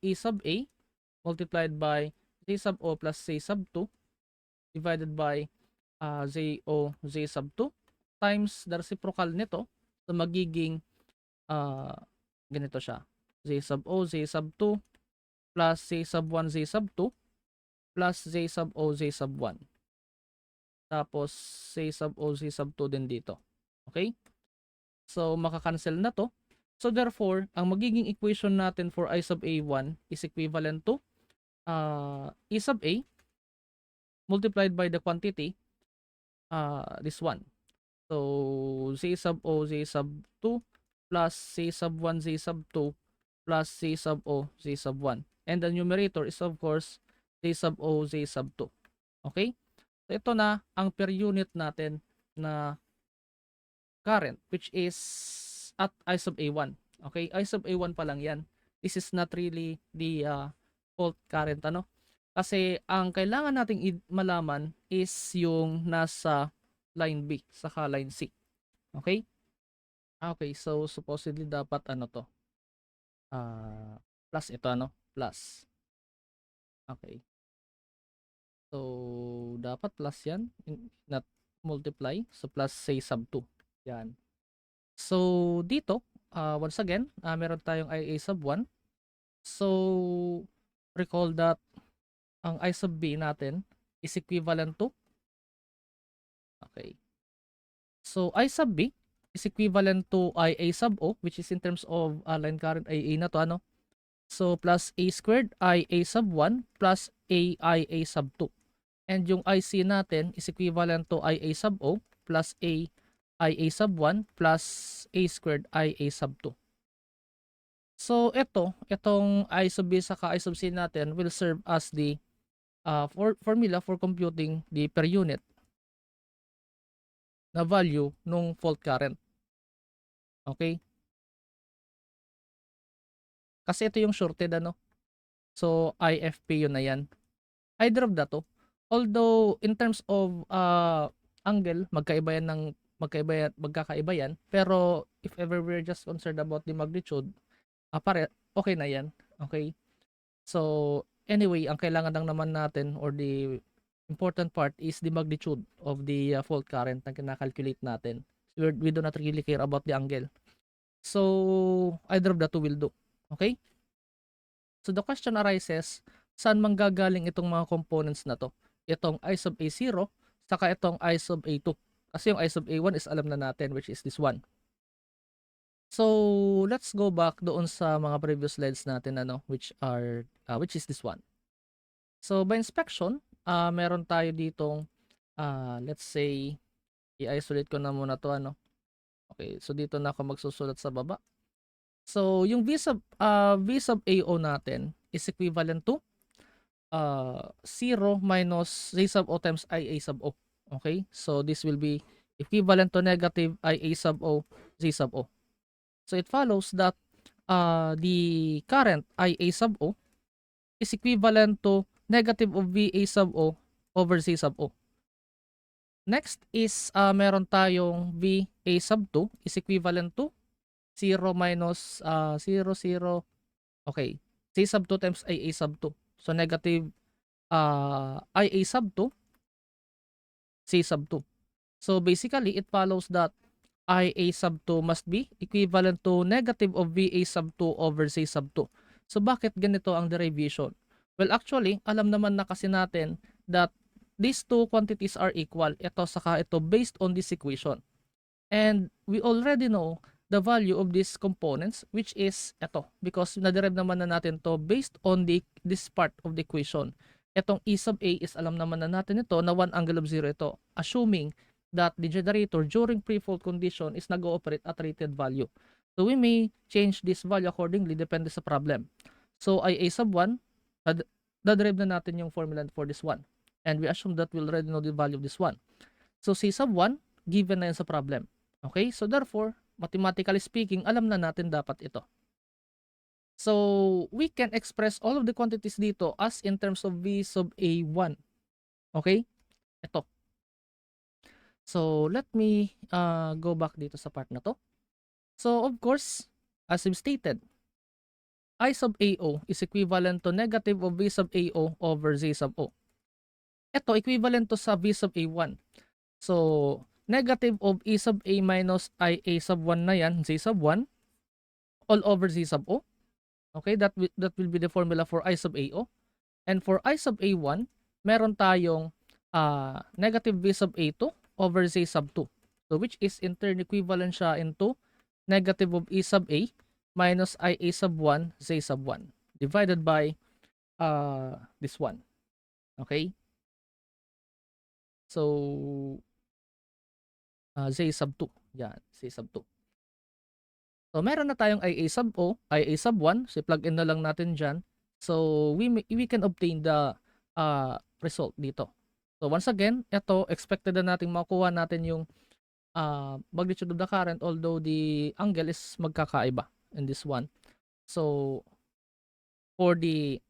E sub A multiplied by Z sub O plus Z sub 2 divided by Z O Z sub 2 times the reciprocal nito. So, magiging ganito siya. Z sub O, Z sub 2 plus Z sub 1, Z sub 2 plus Z sub O, Z sub 1. Tapos, Z sub O, Z sub 2 din dito. Okay? So, makakancel na to. So, therefore, ang magiging equation natin for I sub A1 is equivalent to E sub A multiplied by the quantity, this one. So, Z sub O, Z sub 2 plus Z sub 1, Z sub 2 plus Z sub O, Z sub 1. And the numerator is of course Z sub O, Z sub 2. Okay? So, ito na ang per unit natin na current which is at I sub A1. Okay? I sub A1 pa lang yan. This is not really the fault current, ano? Kasi ang kailangan nating malaman is yung nasa line B saka line C. Okay? Okay, so supposedly dapat ano to? plus ito ano, plus. Okay. So, dapat plus yan, not multiply. So, plus say sub 2. Yan. So, dito, once again, meron tayong IA sub 1. So, recall that ang I sub B natin is equivalent to, okay. So, I sub B is equivalent to IA sub O, which is in terms of line current IA na to, ano? So, plus A squared IA sub 1 plus AIA sub 2. And yung IC natin is equivalent to IA sub O plus IA sub 1 plus A squared IA sub 2. So, itong I sub B saka I sub C natin will serve as the formula for computing the per unit na value nung fault current. Okay? Kasi ito yung shorted, ano? So, IFP yun na yan. Either of that to. Although, in terms of angle, magkakaiba yan. Pero, if ever we're just concerned about the magnitude, okay na yan. Okay? So, anyway, ang kailangan lang naman natin or the important part is the magnitude of the fault current na kinakalculate natin. We do not really care about the angle. So, either of the two will do. Okay? So, the question arises, saan manggagaling itong mga components na to? Itong I sub A0, saka itong I sub A2. Kasi yung I sub A1 is alam na natin, which is this one. So, let's go back doon sa mga previous slides natin, ano, which is this one. So, by inspection, meron tayo ditong, let's say, i-isolate ko na muna to, ano. Okay, so dito na ako magsusulat sa baba. So, yung V sub AO natin is equivalent to 0 minus Z sub O times IA sub O. Okay, so this will be equivalent to negative IA sub O Z sub O. So, it follows that the current IA sub O is equivalent to negative of VA sub O over Z sub O. Next is meron tayong VA sub 2 is equivalent to 0 minus 0, 0. Okay. C sub 2 times IA sub 2. So, negative IA sub 2, C sub 2. So, basically, it follows that IA sub 2 must be equivalent to negative of VA sub 2 over C sub 2. So, bakit ganito ang derivation? Well, actually, alam naman na kasi natin that these two quantities are equal. Ito saka ito based on this equation. And we already know the value of these components, which is ito, because na-derive naman na natin to based on this part of the equation. Itong E sub A is alam naman na natin ito na 1 angle of 0 ito, assuming that the generator during pre-fault condition is nag-ooperate at rated value. So we may change this value accordingly depende sa problem. So IA sub 1, na-derive na natin yung formula for this one. And we assume that we already know the value of this one. So C sub 1, given na yan sa problem. Okay, so therefore, mathematically speaking, alam na natin dapat ito. So, we can express all of the quantities dito as in terms of V sub A1. Okay? Ito. So, let me go back dito sa part na to. So, of course, as I've stated, I sub AO is equivalent to negative of V sub AO over Z sub O. Ito, equivalent to sa V sub A1. So, negative of E sub A minus IA sub 1 na yan, Z sub 1, all over Z sub O. Okay, that will be the formula for I sub AO. And for I sub A1, meron tayong negative V sub A2 over Z sub 2. So, which is in turn equivalent siya into negative of E sub A minus IA sub 1, Z sub 1, divided by this one. Okay? So, Z sub 2. Yan, Z sub 2. So, meron na tayong IA sub O, IA sub 1. So, plug in na lang natin dyan. So, we can obtain the result dito. So, once again, ito, expected na natin makuha natin yung magnitude of the current, although the angle is magkakaiba in this one. So, for the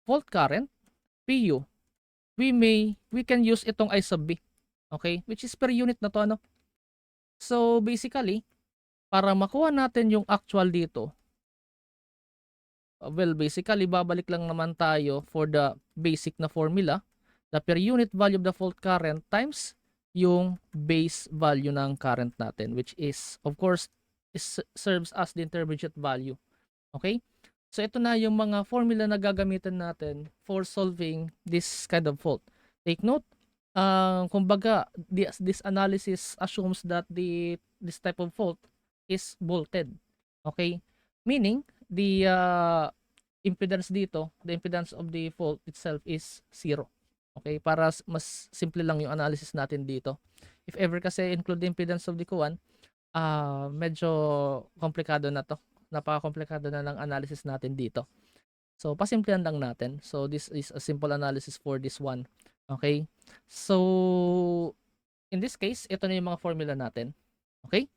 fault current, PU, we can use itong I sub B. Okay? Which is per unit na to, ano? So, basically, para makuha natin yung actual dito, Well, basically, babalik lang naman tayo for the basic na formula. The per unit value of the fault current times yung base value ng current natin, which is, of course, serves as the intermediate value. Okay? So, ito na yung mga formula na gagamitin natin for solving this kind of fault. Take note, kumbaga, this analysis assumes that this type of fault is bolted. Okay? Meaning, the impedance of the fault itself is 0. Okay? Para mas simple lang yung analysis natin dito. If ever kasi include the impedance of the kuwan, medyo komplikado na to. Napaka-komplikado na ng analysis natin dito. So, pasimplihan lang natin. So, this is a simple analysis for this one. Okay? So, in this case, ito na yung mga formula natin. Okay?